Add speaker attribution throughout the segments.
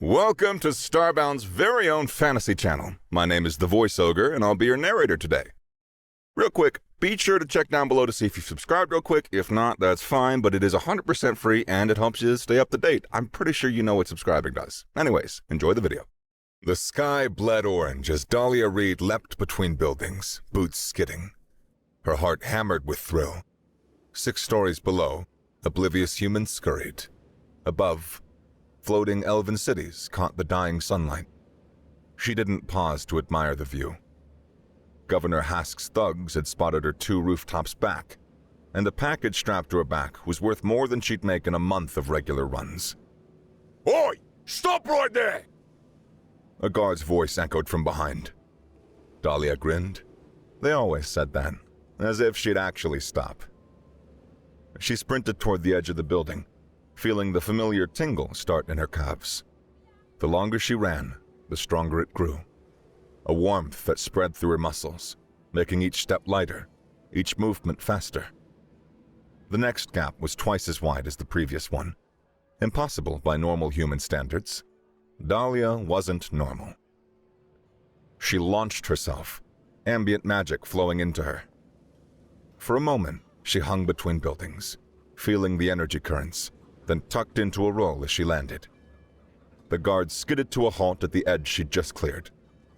Speaker 1: Welcome to Starbound's very own fantasy channel. My name is the Voice Ogre, and I'll be your narrator today. Real quick, be sure to check down below to see if you've subscribed real quick. If not, that's fine, but it is 100% free, and it helps you stay up to date. I'm pretty sure you know what subscribing does. Anyways, enjoy the video. The sky bled orange as Dahlia Reed leapt between buildings, boots skidding. Her heart hammered with thrill. 6 stories below, oblivious humans scurried. Above, floating elven cities caught the dying sunlight. She didn't pause to admire the view. Governor Hask's thugs had spotted her 2 rooftops back, and the package strapped to her back was worth more than she'd make in a month of regular runs. "Oi! Stop right there!" A guard's voice echoed from behind. Dahlia grinned. They always said that, as if she'd actually stop. She sprinted toward the edge of the building, feeling the familiar tingle start in her calves. The longer she ran, the stronger it grew. A warmth that spread through her muscles, making each step lighter, each movement faster. The next gap was twice as wide as the previous one. Impossible by normal human standards. Dahlia wasn't normal. She launched herself, ambient magic flowing into her. For a moment, she hung between buildings, feeling the energy currents, then tucked into a roll as she landed. The guard skidded to a halt at the edge she'd just cleared,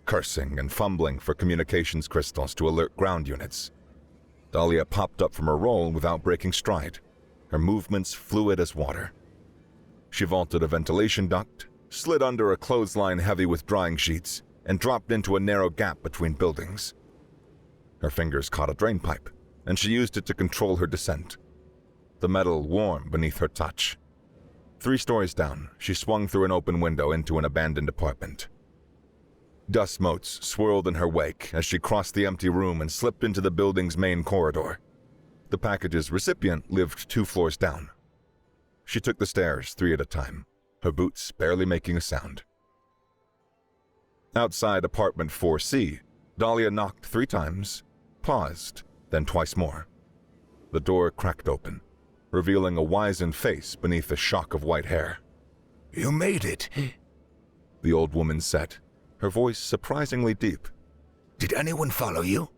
Speaker 1: cursing and fumbling for communications crystals to alert ground units. Dahlia popped up from her roll without breaking stride, her movements fluid as water. She vaulted a ventilation duct, slid under a clothesline heavy with drying sheets, and dropped into a narrow gap between buildings. Her fingers caught a drain pipe, and she used it to control her descent. The metal warm beneath her touch. 3 stories down, she swung through an open window into an abandoned apartment. Dust motes swirled in her wake as she crossed the empty room and slipped into the building's main corridor. The package's recipient lived 2 floors down. She took the stairs 3 at a time, her boots barely making a sound. Outside apartment 4C, Dahlia knocked 3 times, paused, then twice more. The door cracked open, revealing a wizened face beneath a shock of white hair. "You made it," the old woman said, her voice surprisingly deep. "Did anyone follow you?"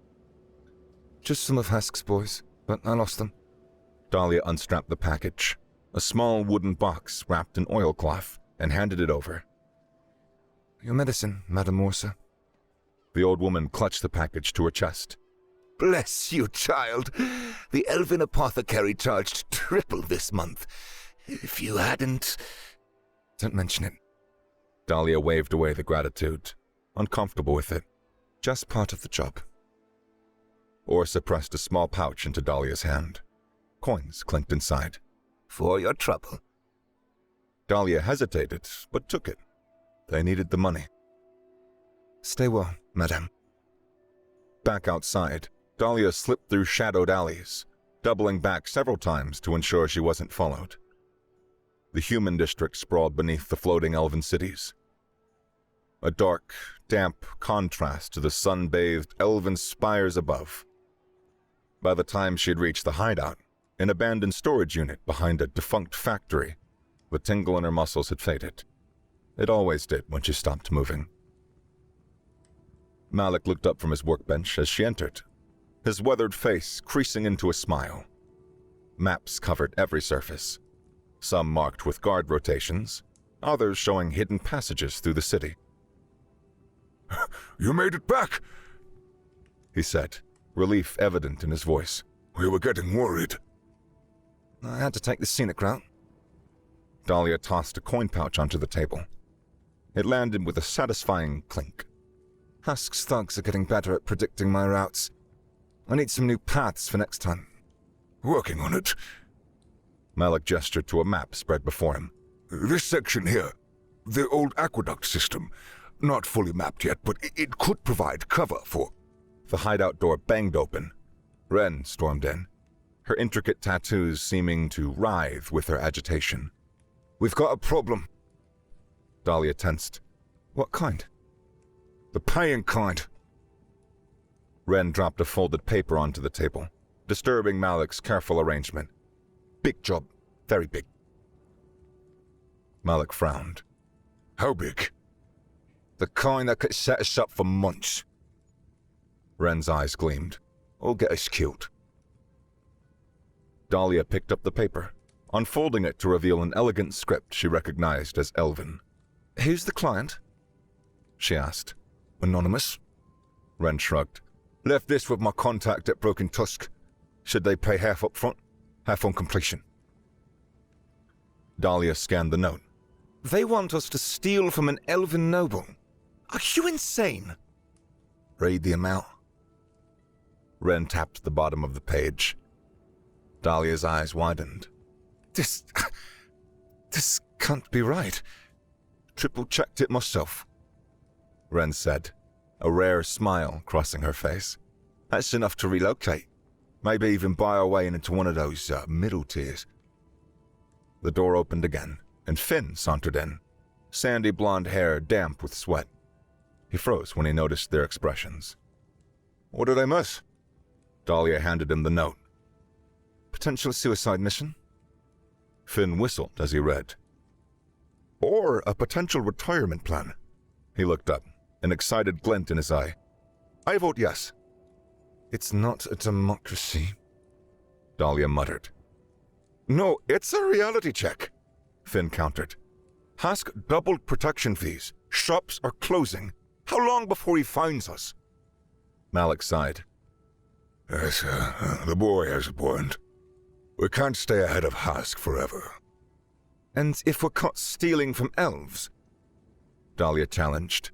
Speaker 2: "Just some of Hask's boys, but I lost them."
Speaker 1: Dahlia unstrapped the package, a small wooden box wrapped in oilcloth, and handed it over.
Speaker 2: "Your medicine, Madam Morsa."
Speaker 1: The old woman clutched the package to her chest.
Speaker 3: "Bless you, child. The elven apothecary charged triple this month. If you hadn't—"
Speaker 2: "Don't mention it."
Speaker 1: Dahlia waved away the gratitude, uncomfortable with it.
Speaker 2: "Just part of the job."
Speaker 1: Orsa pressed a small pouch into Dahlia's hand. Coins clinked inside.
Speaker 3: "For your trouble."
Speaker 1: Dahlia hesitated, but took it. They needed the money.
Speaker 2: "Stay well, madame."
Speaker 1: Back outside, Dahlia slipped through shadowed alleys, doubling back several times to ensure she wasn't followed. The human district sprawled beneath the floating elven cities. A dark, damp contrast to the sun-bathed elven spires above. By the time she had reached the hideout, an abandoned storage unit behind a defunct factory, the tingle in her muscles had faded. It always did when she stopped moving. Malik looked up from his workbench as she entered, his weathered face creasing into a smile. Maps covered every surface, some marked with guard rotations, others showing hidden passages through the city. "You made it back," he said, relief evident in his voice. "We were getting worried."
Speaker 2: "I had to take the scenic route."
Speaker 1: Dahlia tossed a coin pouch onto the table. It landed with a satisfying clink.
Speaker 2: "Hask's thugs are getting better at predicting my routes. I need some new paths for next time."
Speaker 3: "Working on it."
Speaker 1: Malik gestured to a map spread before him.
Speaker 3: "This section here, the old aqueduct system, not fully mapped yet, but it could provide cover for—"
Speaker 1: The hideout door banged open. Ren stormed in, her intricate tattoos seeming to writhe with her agitation.
Speaker 2: "We've got a problem."
Speaker 1: Dahlia tensed.
Speaker 2: "What kind?"
Speaker 3: "The paying kind."
Speaker 1: Ren dropped a folded paper onto the table, disturbing Malik's careful arrangement. "Big job, very big." Malik frowned.
Speaker 2: How big? The kind that could set us up for months. Ren's eyes gleamed. Or get us killed.
Speaker 1: Dahlia picked up the paper, unfolding it to reveal an elegant script she recognized as Elven.
Speaker 2: Who's the client? She asked. Anonymous? Ren shrugged. Left this with my contact at Broken Tusk. Said they pay half up front, half on completion.
Speaker 1: Dahlia scanned the note.
Speaker 2: They want us to steal from an elven noble. Are you insane? Read the amount.
Speaker 1: Ren tapped the bottom of the page. Dahlia's eyes widened.
Speaker 2: This can't be right. Triple-checked it myself.
Speaker 1: Ren said, a rare smile crossing her face.
Speaker 2: That's enough to relocate. Maybe even buy our way into one of those middle tiers.
Speaker 1: The door opened again, and Finn sauntered in, sandy blonde hair damp with sweat. He froze when he noticed their expressions.
Speaker 2: What did I miss?
Speaker 1: Dahlia handed him the note.
Speaker 2: Potential suicide mission?
Speaker 1: Finn whistled as he read.
Speaker 2: Or a potential retirement plan.
Speaker 1: He looked up, an excited glint in his eye.
Speaker 2: I vote yes. It's not a democracy,
Speaker 1: Dahlia muttered.
Speaker 2: No, it's a reality check, Finn countered. Hask doubled protection fees. Shops are closing. How long before he finds us?
Speaker 1: Malik sighed.
Speaker 3: Yes, the boy has a point. We can't stay ahead of Hask forever.
Speaker 2: And if we're caught stealing from elves?
Speaker 1: Dahlia challenged.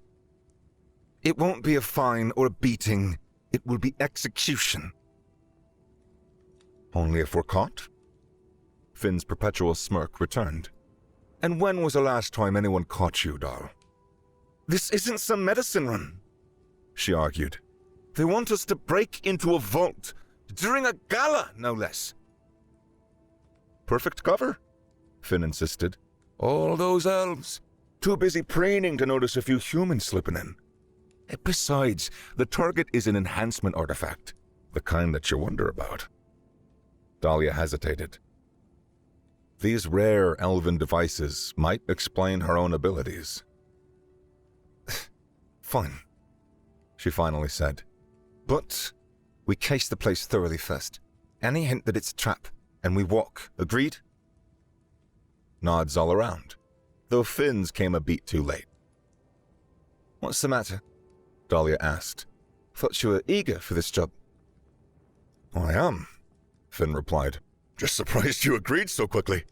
Speaker 2: It won't be a fine or a beating. It will be execution.
Speaker 1: Only if we're caught? Finn's perpetual smirk returned.
Speaker 2: And when was the last time anyone caught you, Dahl? This isn't some medicine run, she argued. They want us to break into a vault, during a gala, no less.
Speaker 1: Perfect cover, Finn insisted.
Speaker 2: All those elves, too busy preening to notice a few humans slipping in. Besides, the target is an enhancement artifact, the kind that you wonder about.
Speaker 1: Dahlia hesitated. These rare elven devices might explain her own abilities.
Speaker 2: Fine, she finally said. But we case the place thoroughly first. Any hint that it's a trap, and we walk. Agreed?
Speaker 1: Nods all around, though Finn's came a beat too late.
Speaker 2: What's the matter?
Speaker 1: Dahlia asked.
Speaker 2: Thought you were eager for this job.
Speaker 3: I am, Finn replied. Just surprised you agreed so quickly.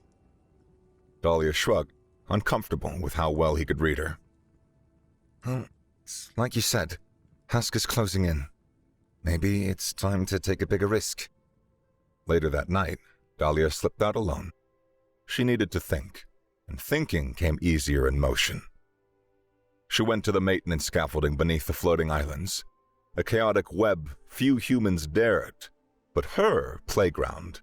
Speaker 1: Dahlia shrugged, uncomfortable with how well he could read her.
Speaker 2: Well, like you said, Hask is closing in. Maybe it's time to take a bigger risk.
Speaker 1: Later that night, Dahlia slipped out alone. She needed to think, and thinking came easier in motion. She went to the maintenance scaffolding beneath the floating islands, a chaotic web few humans dared, but her playground.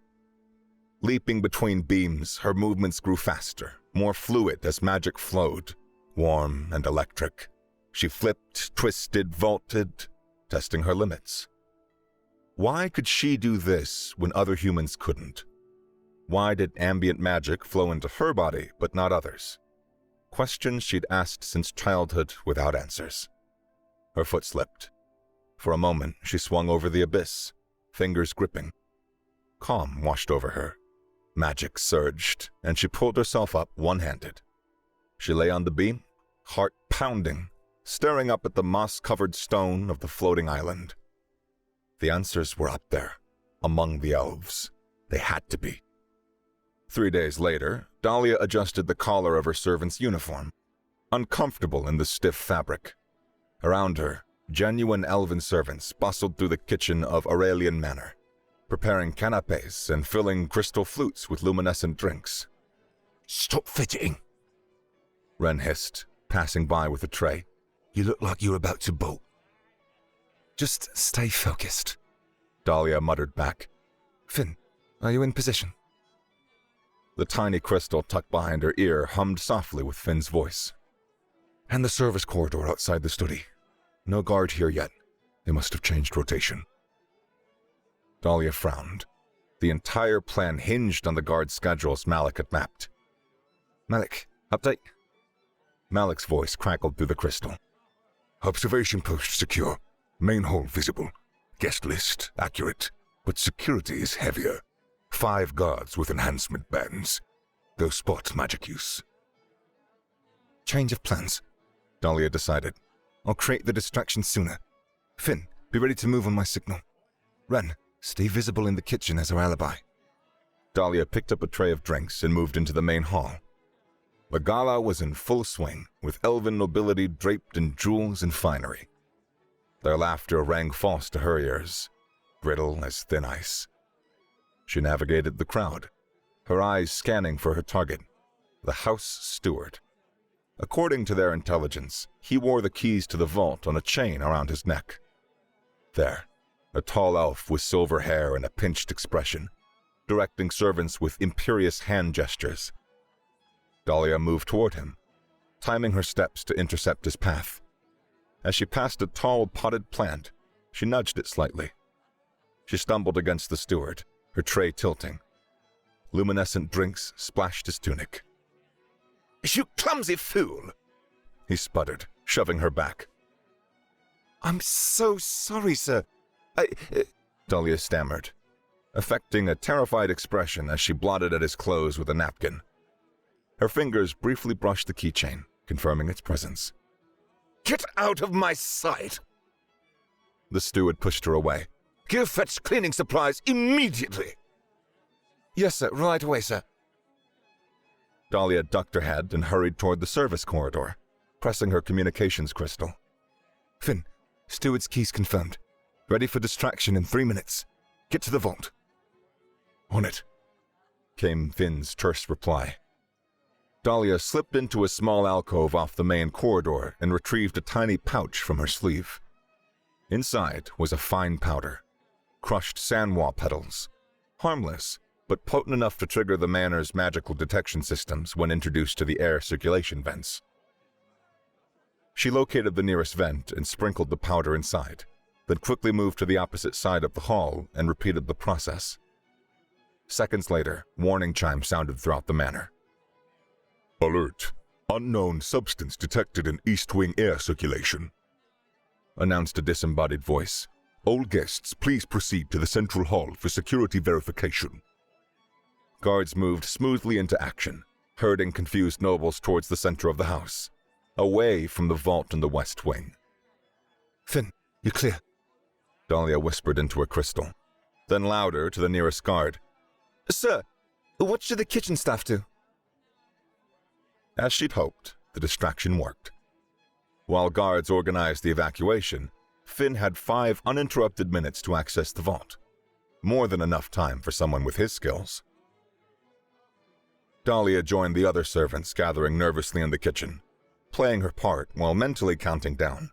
Speaker 1: Leaping between beams, her movements grew faster, more fluid as magic flowed, warm and electric. She flipped, twisted, vaulted, testing her limits. Why could she do this when other humans couldn't? Why did ambient magic flow into her body but not others? Questions she'd asked since childhood without answers. Her foot slipped. For a moment, she swung over the abyss, fingers gripping. Calm washed over her. Magic surged, and she pulled herself up one-handed. She lay on the beam, heart pounding, staring up at the moss-covered stone of the floating island. The answers were up there, among the elves. They had to be. 3 days later, Dahlia adjusted the collar of her servant's uniform, uncomfortable in the stiff fabric. Around her, genuine elven servants bustled through the kitchen of Aurelian Manor, preparing canapes and filling crystal flutes with luminescent drinks.
Speaker 3: Stop fidgeting,
Speaker 1: Ren hissed, passing by with a tray.
Speaker 3: You look like you're about to bolt.
Speaker 2: Just stay focused,
Speaker 1: Dahlia muttered back.
Speaker 2: Finn, are you in position?
Speaker 1: The tiny crystal tucked behind her ear hummed softly with Finn's voice.
Speaker 2: And the service corridor outside the study. No guard here yet. They must have changed rotation.
Speaker 1: Dahlia frowned. The entire plan hinged on the guard schedules Malik had mapped.
Speaker 2: Malik, update. Malik's voice crackled through the crystal.
Speaker 3: Observation post secure. Main hall visible. Guest list accurate, but security is heavier. 5 guards with enhancement bands. Go spot magic use.
Speaker 2: Change of plans, Dahlia decided. I'll create the distraction sooner. Finn, be ready to move on my signal. Ren, stay visible in the kitchen as our alibi. Dahlia picked up a tray of drinks and moved into the main hall. The gala was in full swing, with elven nobility draped in jewels and finery. Their laughter rang false to her ears, brittle as thin ice. She navigated the crowd, her eyes scanning for her target, the house steward. According to their intelligence, he wore the keys to the vault on a chain around his neck. There, a tall elf with silver hair and a pinched expression, directing servants with imperious hand gestures. Dahlia moved toward him, timing her steps to intercept his path. As she passed a tall potted plant, she nudged it slightly. She stumbled against the steward, her tray tilting. Luminescent drinks splashed his tunic.
Speaker 3: You clumsy fool!
Speaker 2: He sputtered, shoving her back. I'm so sorry, sir. Dahlia stammered, affecting a terrified expression as she blotted at his clothes with a napkin. Her fingers briefly brushed the keychain, confirming its presence.
Speaker 3: Get out of my sight!
Speaker 2: The steward pushed her away.
Speaker 3: Go fetch cleaning supplies immediately!
Speaker 2: Yes, sir. Right away, sir. Dahlia ducked her head and hurried toward the service corridor, pressing her communications crystal. Finn, steward's keys confirmed. Ready for distraction in 3 minutes. Get to the vault.
Speaker 3: On it,
Speaker 2: came Finn's terse reply. Dahlia slipped into a small alcove off the main corridor and retrieved a tiny pouch from her sleeve. Inside was a fine powder, crushed sandwa petals, harmless, but potent enough to trigger the manor's magical detection systems when introduced to the air circulation vents. She located the nearest vent and sprinkled the powder inside, then quickly moved to the opposite side of the hall and repeated the process. Seconds later, warning chimes sounded throughout the manor.
Speaker 3: Alert. Unknown substance detected in East Wing air circulation,
Speaker 2: announced a disembodied voice.
Speaker 3: All guests, please proceed to the central hall for security verification.
Speaker 2: Guards moved smoothly into action, herding confused nobles towards the center of the house, away from the vault in the west wing. Finn, you're clear, Dahlia whispered into her crystal, then louder to the nearest guard. Sir, what should the kitchen staff do? As she'd hoped, the distraction worked. While guards organized the evacuation, Finn had 5 uninterrupted minutes to access the vault. More than enough time for someone with his skills. Dahlia joined the other servants gathering nervously in the kitchen, playing her part while mentally counting down.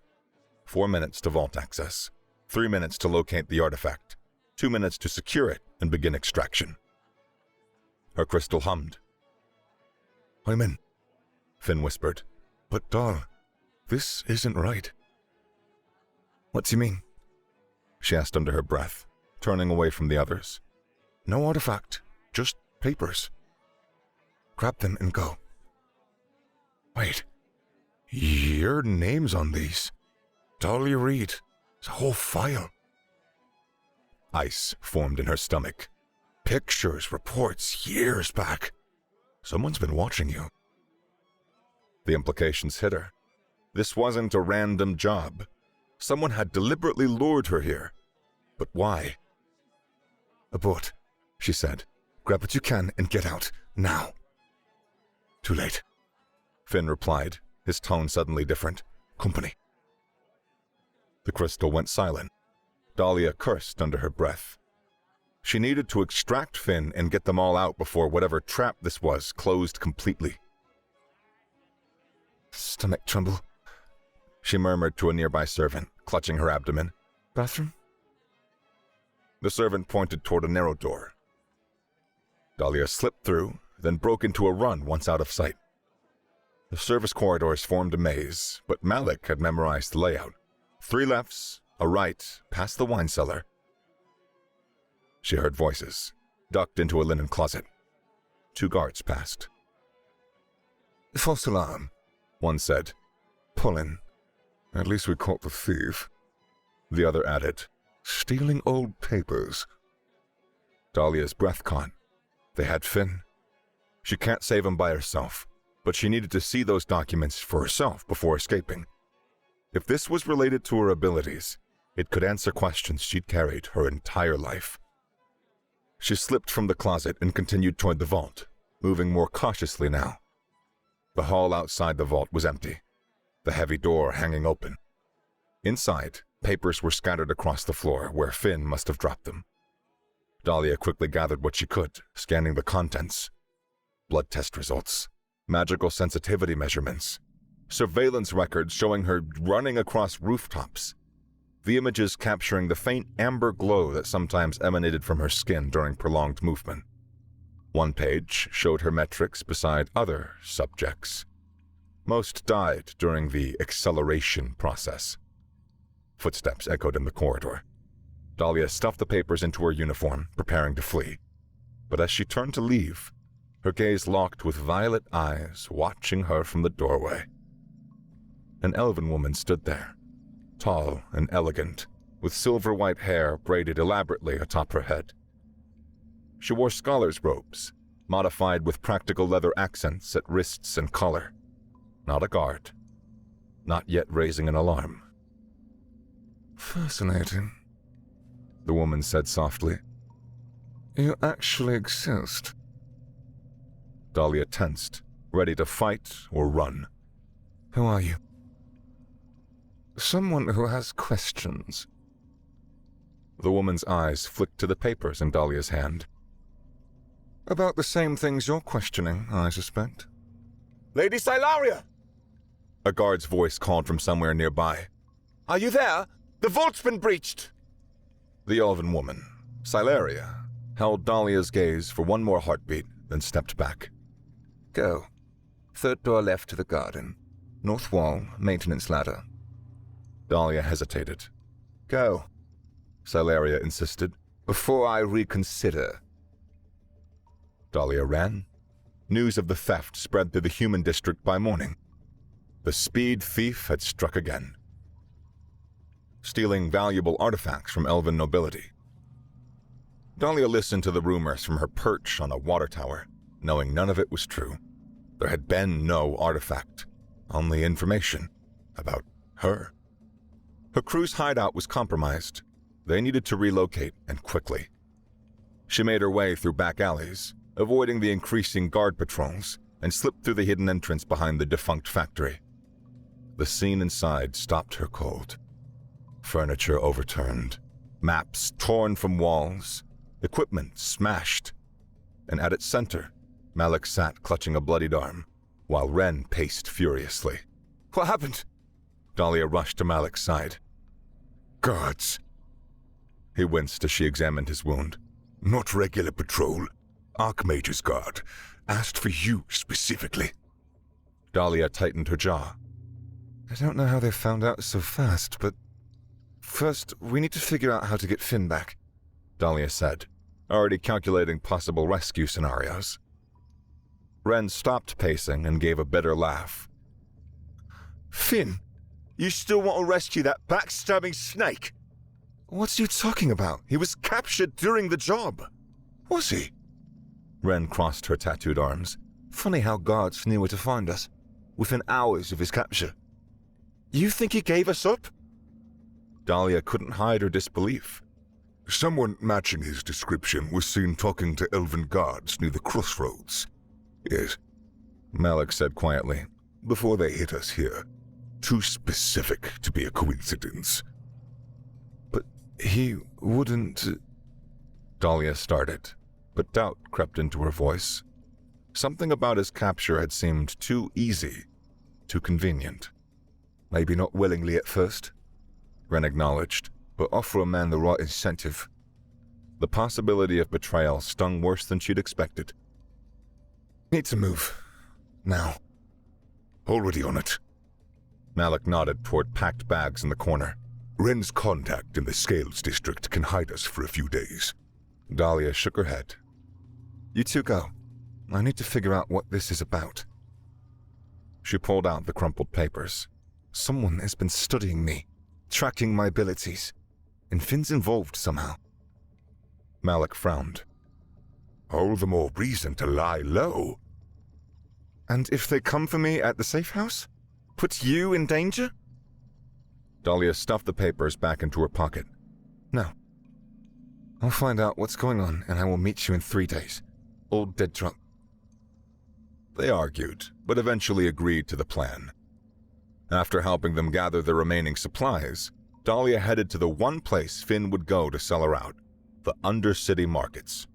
Speaker 2: 4 minutes to vault access, 3 minutes to locate the artifact, 2 minutes to secure it and begin extraction. Her crystal hummed.
Speaker 3: I'm in,
Speaker 2: Finn whispered.
Speaker 3: But Dahl, this isn't right.
Speaker 2: What do you mean? She asked under her breath, turning away from the others.
Speaker 3: No artifact, just papers. Grab them and go. Wait, your name's on these. Dahlia Reed, it's a whole file.
Speaker 2: Ice formed in her stomach.
Speaker 3: Pictures, reports, years back. Someone's been watching you.
Speaker 2: The implications hit her. This wasn't a random job. Someone had deliberately lured her here. But why?
Speaker 3: Abort, she said. Grab what you can and get out, now. Too late,
Speaker 2: Finn replied, his tone suddenly different.
Speaker 3: Company.
Speaker 2: The crystal went silent. Dahlia cursed under her breath. She needed to extract Finn and get them all out before whatever trap this was closed completely. Stomach tremble, she murmured to a nearby servant, clutching her abdomen. Bathroom? The servant pointed toward a narrow door. Dahlia slipped through, then broke into a run once out of sight. The service corridors formed a maze, but Malik had memorized the layout. 3 lefts, a right, past the wine cellar. She heard voices, ducked into a linen closet. 2 guards passed.
Speaker 3: False alarm.
Speaker 1: One said.
Speaker 3: Pulling. At least we caught the thief.
Speaker 1: The other added.
Speaker 3: Stealing old papers.
Speaker 1: Dahlia's breath caught. They had Finn. She can't save him by herself, but she needed to see those documents for herself before escaping. If this was related to her abilities, it could answer questions she'd carried her entire life. She slipped from the closet and continued toward the vault, moving more cautiously now. The hall outside the vault was empty, the heavy door hanging open. Inside, papers were scattered across the floor where Finn must have dropped them. Dahlia quickly gathered what she could, scanning the contents. Blood test results, magical sensitivity measurements, surveillance records showing her running across rooftops, the images capturing the faint amber glow that sometimes emanated from her skin during prolonged movement. One page showed her metrics beside other subjects. Most died during the acceleration process. Footsteps echoed in the corridor. Dahlia stuffed the papers into her uniform, preparing to flee. But as she turned to leave, her gaze locked with violet eyes watching her from the doorway. An elven woman stood there, tall and elegant, with silver white hair braided elaborately atop her head. She wore scholar's robes, modified with practical leather accents at wrists and collar. Not a guard. Not yet raising an alarm.
Speaker 3: Fascinating, the woman said softly. You actually exist.
Speaker 1: Dahlia tensed, ready to fight or run.
Speaker 3: Who are you? Someone who has questions.
Speaker 1: The woman's eyes flicked to the papers in Dahlia's hand.
Speaker 3: About the same things you're questioning, I suspect.
Speaker 2: Lady Silaria!
Speaker 1: A guard's voice called from somewhere nearby.
Speaker 2: Are you there? The vault's been breached!
Speaker 1: The elven woman, Silaria, held Dahlia's gaze for one more heartbeat, then stepped back.
Speaker 3: Go. Third door left to the garden. North wall, maintenance ladder.
Speaker 1: Dahlia hesitated.
Speaker 3: Go,
Speaker 1: Silaria insisted.
Speaker 3: before I reconsider.
Speaker 1: Dahlia ran. News of the theft spread through the human district by morning. The speed thief had struck again, stealing valuable artifacts from elven nobility. Dahlia listened to the rumors from her perch on a water tower, knowing none of it was true. There had been no artifact, only information about her. Her crew's hideout was compromised. They needed to relocate, and quickly. She made her way through back alleys, avoiding the increasing guard patrols, and slipped through the hidden entrance behind the defunct factory. The scene inside stopped her cold. Furniture overturned, maps torn from walls, equipment smashed, and at its center, Malik sat clutching a bloodied arm, while Ren paced furiously.
Speaker 2: What happened?
Speaker 1: Dahlia rushed to Malik's side.
Speaker 3: Guards.
Speaker 1: He winced as she examined his wound.
Speaker 3: Not regular patrol. Archmage's guard. Asked for you specifically.
Speaker 1: Dahlia tightened her jaw.
Speaker 3: I don't know how they found out so fast, but first we need to figure out how to get Finn back,
Speaker 1: Dahlia said, already calculating possible rescue scenarios. Ren stopped pacing and gave a bitter laugh.
Speaker 2: Finn, you still want to rescue that backstabbing snake?
Speaker 3: What's you talking about?
Speaker 2: He was captured during the job.
Speaker 3: Was he?
Speaker 1: Ren crossed her tattooed arms.
Speaker 3: Funny how guards knew where to find us, within hours of his capture.
Speaker 2: You think he gave us up?
Speaker 1: Dahlia couldn't hide her disbelief.
Speaker 3: Someone matching his description was seen talking to elven guards near the crossroads. Yes,
Speaker 1: Malik said quietly.
Speaker 3: Before they hit us here. Too specific to be a coincidence.
Speaker 1: But
Speaker 3: he wouldn't...
Speaker 1: Dahlia started, but doubt crept into her voice. Something about his capture had seemed too easy, too convenient.
Speaker 3: Maybe not willingly at first,
Speaker 1: Ren acknowledged,
Speaker 3: but offer a man the right incentive.
Speaker 1: The possibility of betrayal stung worse than she'd expected.
Speaker 3: Need to move. Now. Already on it.
Speaker 1: Malik nodded toward packed bags in the corner.
Speaker 3: Ren's contact in the Scales district can hide us for a few days.
Speaker 1: Dahlia shook her head.
Speaker 3: You two go. I need to figure out what this is about.
Speaker 2: She pulled out the crumpled papers. Someone has been studying me, tracking my abilities, and Finn's involved somehow. Malik frowned.
Speaker 3: All the more reason to lie low.
Speaker 2: And if they come for me at the safe house? Put you in danger? Dahlia stuffed the papers back into her pocket. No. I'll find out what's going on, and I will meet you in 3 days. Old dead drunk.
Speaker 1: They argued, but eventually agreed to the plan. After helping them gather the remaining supplies, Dahlia headed to the one place Finn would go to sell her out, the Undercity markets.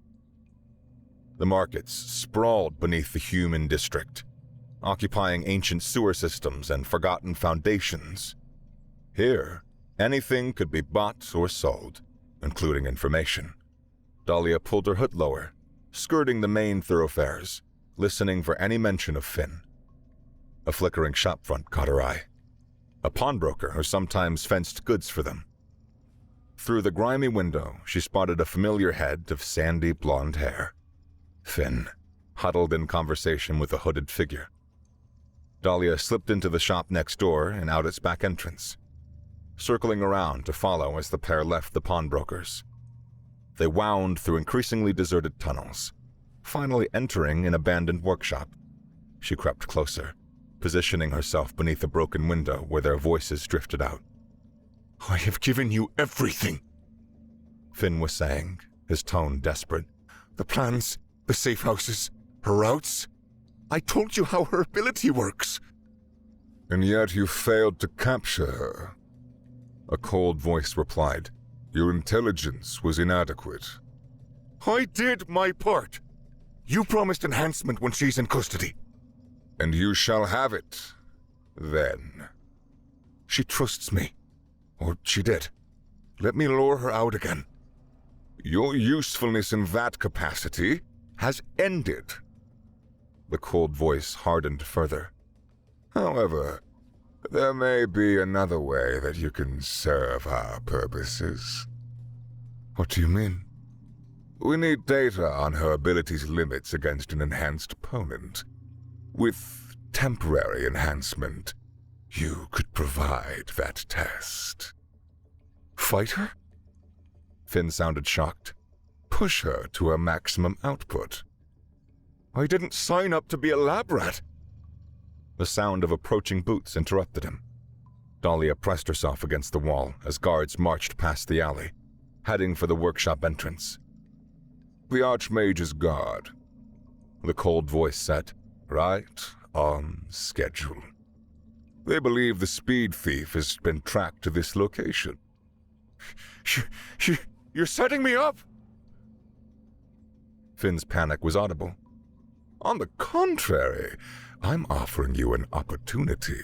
Speaker 1: The markets sprawled beneath the human district, occupying ancient sewer systems and forgotten foundations. Here, anything could be bought or sold, including information. Dahlia pulled her hood lower, skirting the main thoroughfares, listening for any mention of Finn. A flickering shopfront caught her eye. A pawnbroker who sometimes fenced goods for them. Through the grimy window, she spotted a familiar head of sandy blonde hair. Finn, huddled in conversation with a hooded figure. Dahlia slipped into the shop next door and out its back entrance, circling around to follow as the pair left the pawnbrokers. They wound through increasingly deserted tunnels, finally entering an abandoned workshop. She crept closer, positioning herself beneath a broken window where their voices drifted out.
Speaker 3: I have given you everything,
Speaker 2: Finn was saying, his tone desperate.
Speaker 3: The plans, the safe houses, her routes. I told you how her ability works.
Speaker 1: And yet you failed to capture her. A cold voice replied. Your intelligence was inadequate.
Speaker 3: I did my part. You promised enhancement when she's in custody.
Speaker 1: And you shall have it, then.
Speaker 3: She trusts me. Or she did. Let me lure her out again.
Speaker 1: Your usefulness in that capacity has ended. The cold voice hardened further. However, there may be another way that you can serve our purposes.
Speaker 3: What do you mean?
Speaker 1: We need data on her abilities' limits against an enhanced opponent. With temporary enhancement, you could provide that test.
Speaker 3: Fight her?
Speaker 1: Finn sounded shocked. Push her to her maximum output.
Speaker 2: I didn't sign up to be a lab rat. The sound of approaching boots interrupted him. Dahlia pressed herself against the wall as guards marched past the alley, heading for the workshop entrance.
Speaker 1: The Archmage's guard, the cold voice said, right on schedule. They believe the speed thief has been tracked to this location.
Speaker 2: You're setting me up?
Speaker 1: Finn's panic was audible. On the contrary, I'm offering you an opportunity.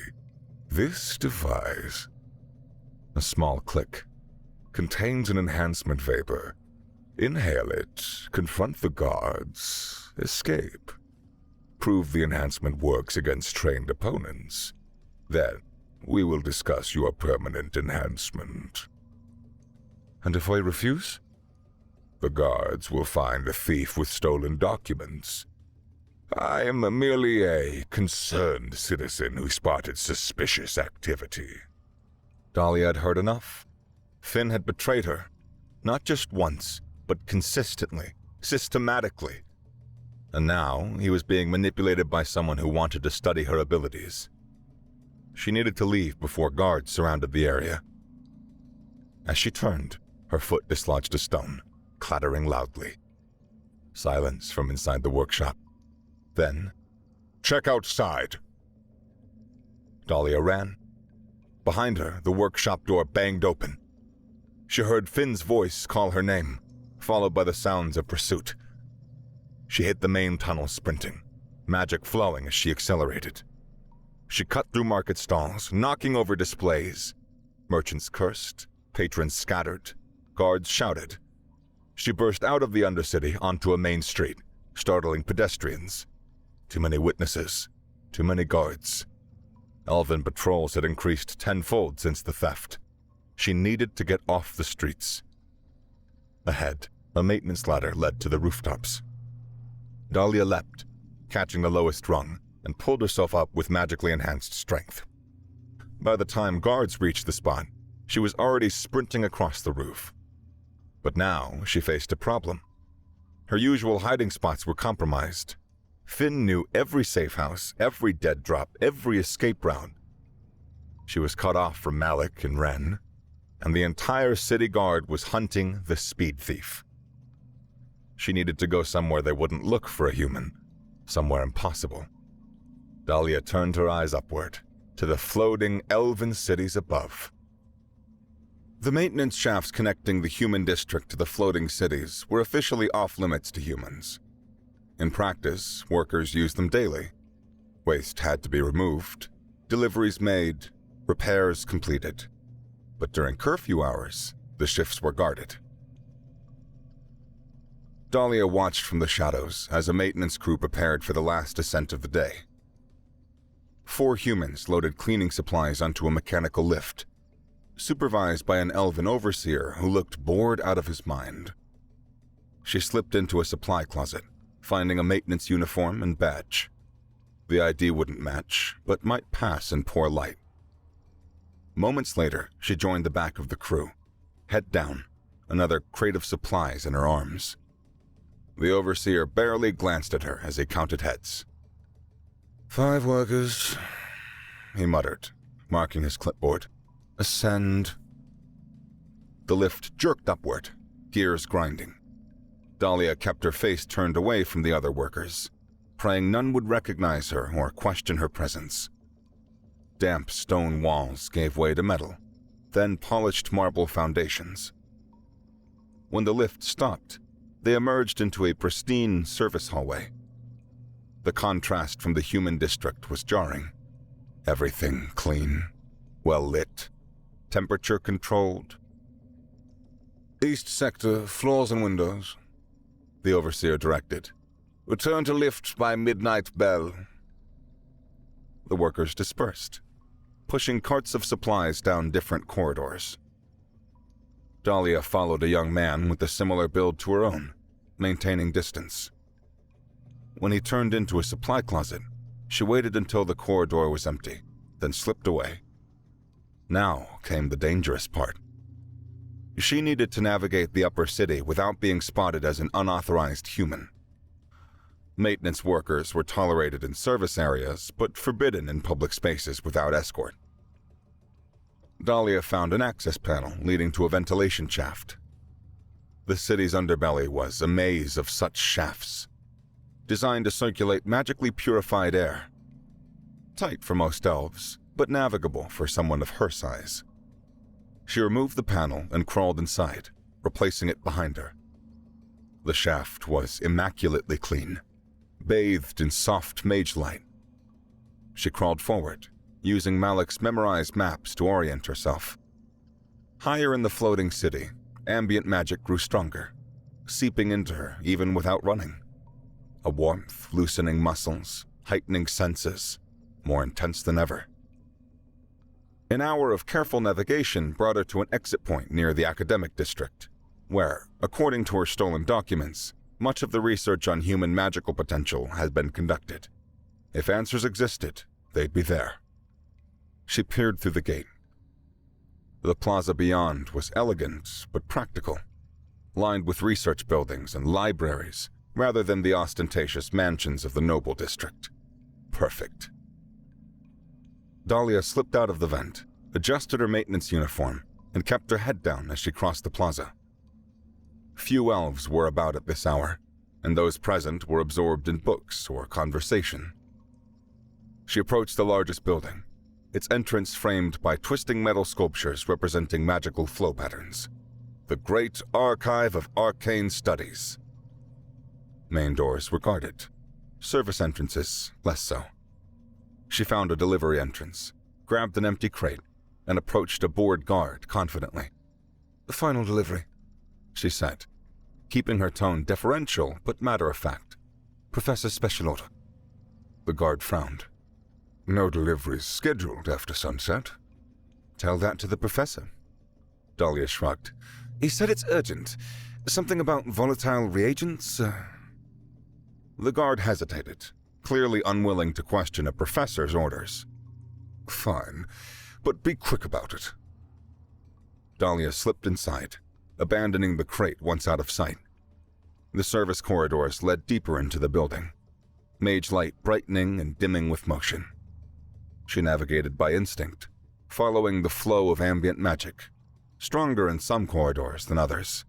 Speaker 1: This device, a small click, contains an enhancement vapor. Inhale it, confront the guards, escape. Prove the enhancement works against trained opponents. Then, we will discuss your permanent enhancement.
Speaker 2: And if I refuse?
Speaker 1: The guards will find a thief with stolen documents. I am merely a concerned citizen who spotted suspicious activity.
Speaker 2: Dahlia had heard enough. Finn had betrayed her, not just once, but consistently, systematically. And now he was being manipulated by someone who wanted to study her abilities. She needed to leave before guards surrounded the area. As she turned, her foot dislodged a stone, clattering loudly. Silence from inside the workshop. Then,
Speaker 1: check outside.
Speaker 2: Dahlia ran. Behind her, the workshop door banged open. She heard Finn's voice call her name, followed by the sounds of pursuit. She hit the main tunnel sprinting, magic flowing as she accelerated. She cut through market stalls, knocking over displays. Merchants cursed, patrons scattered, guards shouted. She burst out of the Undercity onto a main street, startling pedestrians. Too many witnesses, too many guards. Elven patrols had increased tenfold since the theft. She needed to get off the streets. Ahead, a maintenance ladder led to the rooftops. Dahlia leapt, catching the lowest rung,
Speaker 1: and pulled herself up with magically enhanced strength. By the time guards reached the spot, she was already sprinting across the roof. But now she faced a problem. Her usual hiding spots were compromised. Finn knew every safe house, every dead drop, every escape route. She was cut off from Malik and Ren, and the entire city guard was hunting the speed thief. She needed to go somewhere they wouldn't look for a human, somewhere impossible. Dahlia turned her eyes upward, to the floating elven cities above. The maintenance shafts connecting the human district to the floating cities were officially off-limits to humans. In practice, workers used them daily. Waste had to be removed, deliveries made, repairs completed. But during curfew hours, the shifts were guarded. Dahlia watched from the shadows as a maintenance crew prepared for the last ascent of the day. 4 humans loaded cleaning supplies onto a mechanical lift, supervised by an elven overseer who looked bored out of his mind. She slipped into a supply closet, finding a maintenance uniform and badge. The ID wouldn't match, but might pass in poor light. Moments later, she joined the back of the crew, head down, another crate of supplies in her arms. The overseer barely glanced at her as he counted heads.
Speaker 2: 5 workers,
Speaker 1: he muttered, marking his clipboard.
Speaker 2: Ascend.
Speaker 1: The lift jerked upward, gears grinding. Dahlia kept her face turned away from the other workers, praying none would recognize her or question her presence. Damp stone walls gave way to metal, then polished marble foundations. When the lift stopped, they emerged into a pristine service hallway. The contrast from the human district was jarring. Everything clean, well lit, temperature controlled.
Speaker 2: East sector, floors and windows,
Speaker 1: the overseer directed.
Speaker 2: Return to lift by midnight bell.
Speaker 1: The workers dispersed, pushing carts of supplies down different corridors. Dahlia followed a young man with a similar build to her own, maintaining distance. When he turned into a supply closet, she waited until the corridor was empty, then slipped away. Now came the dangerous part. She needed to navigate the upper city without being spotted as an unauthorized human. Maintenance workers were tolerated in service areas, but forbidden in public spaces without escort. Dahlia found an access panel leading to a ventilation shaft. The city's underbelly was a maze of such shafts, designed to circulate magically purified air. Tight for most elves, but navigable for someone of her size. She removed the panel and crawled inside, replacing it behind her. The shaft was immaculately clean, bathed in soft mage light. She crawled forward, using Malik's memorized maps to orient herself. Higher in the floating city, ambient magic grew stronger, seeping into her even without running. A warmth loosening muscles, heightening senses, more intense than ever. An hour of careful navigation brought her to an exit point near the academic district, where, according to her stolen documents, much of the research on human magical potential had been conducted. If answers existed, they'd be there. She peered through the gate. The plaza beyond was elegant but practical, lined with research buildings and libraries, rather than the ostentatious mansions of the noble district. Perfect. Dahlia slipped out of the vent, adjusted her maintenance uniform, and kept her head down as she crossed the plaza. Few elves were about at this hour, and those present were absorbed in books or conversation. She approached the largest building, its entrance framed by twisting metal sculptures representing magical flow patterns. The Great Archive of Arcane Studies. Main doors were guarded, service entrances less so. She found a delivery entrance, grabbed an empty crate, and approached a bored guard confidently.
Speaker 2: The final delivery,
Speaker 1: she said, keeping her tone deferential but matter-of-fact.
Speaker 2: Professor's special order.
Speaker 1: The guard frowned.
Speaker 2: No deliveries scheduled after sunset.
Speaker 1: Tell that to the professor. Dahlia shrugged.
Speaker 2: He said it's urgent. Something about volatile reagents?
Speaker 1: The guard hesitated, clearly unwilling to question a professor's orders.
Speaker 2: Fine, but be quick about it.
Speaker 1: Dahlia slipped inside, abandoning the crate once out of sight. The service corridors led deeper into the building, mage light brightening and dimming with motion. She navigated by instinct, following the flow of ambient magic, stronger in some corridors than others.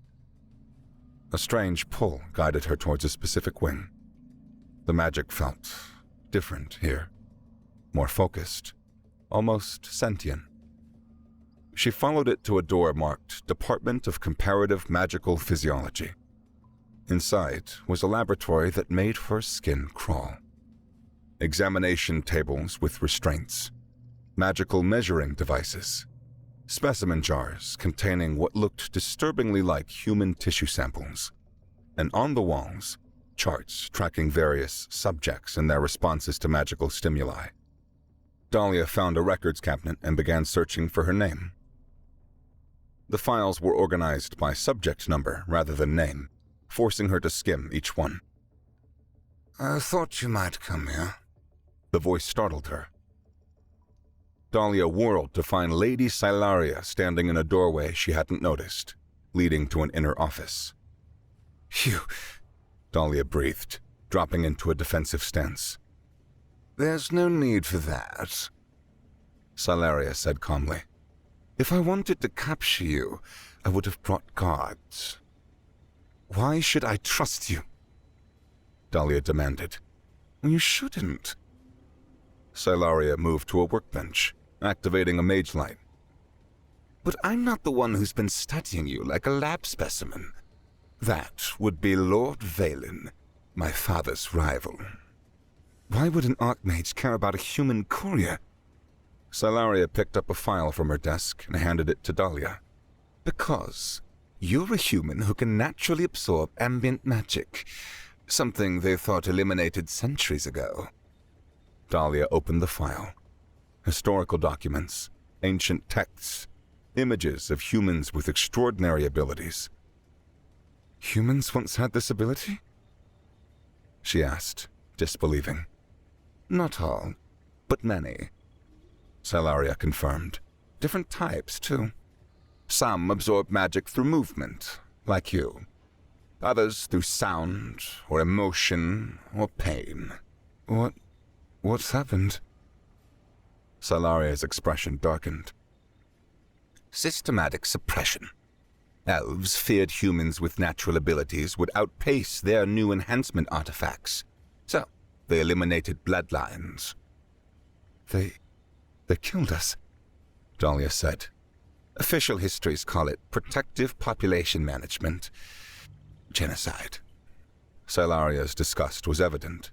Speaker 1: A strange pull guided her towards a specific wing. The magic felt different here, more focused, almost sentient. She followed it to a door marked Department of Comparative Magical Physiology. Inside was a laboratory that made her skin crawl. Examination tables with restraints, magical measuring devices, specimen jars containing what looked disturbingly like human tissue samples, and on the walls, charts tracking various subjects and their responses to magical stimuli. Dahlia found a records cabinet and began searching for her name. The files were organized by subject number rather than name, forcing her to skim each one.
Speaker 2: I thought you might come here.
Speaker 1: The voice startled her. Dahlia whirled to find Lady Silaria standing in a doorway she hadn't noticed, leading to an inner office.
Speaker 2: "Phew,"
Speaker 1: Dahlia breathed, dropping into a defensive stance.
Speaker 2: "There's no need for that,"
Speaker 1: Silaria said calmly.
Speaker 2: "If I wanted to capture you, I would have brought guards. Why should I trust you?"
Speaker 1: Dahlia demanded.
Speaker 2: "You shouldn't."
Speaker 1: Silaria moved to a workbench, activating a mage light.
Speaker 2: "But I'm not the one who's been studying you like a lab specimen. That would be Lord Valen, my father's rival. Why would an archmage care about a human courier?"
Speaker 1: Silaria picked up a file from her desk and handed it to Dahlia.
Speaker 2: "Because you're a human who can naturally absorb ambient magic, something they thought eliminated centuries ago."
Speaker 1: Dahlia opened the file. Historical documents, ancient texts, images of humans with extraordinary abilities.
Speaker 2: "Humans once had this ability?"
Speaker 1: she asked, disbelieving.
Speaker 2: "Not all, but many,"
Speaker 1: Silaria confirmed.
Speaker 2: "Different types, too. Some absorb magic through movement, like you. Others through sound, or emotion, or pain." What's happened?"
Speaker 1: Silaria's expression darkened.
Speaker 2: "Systematic suppression. Elves feared humans with natural abilities would outpace their new enhancement artifacts, so they eliminated bloodlines." They killed us," Dahlia said. "Official histories call it protective population management. Genocide."
Speaker 1: Silaria's disgust was evident.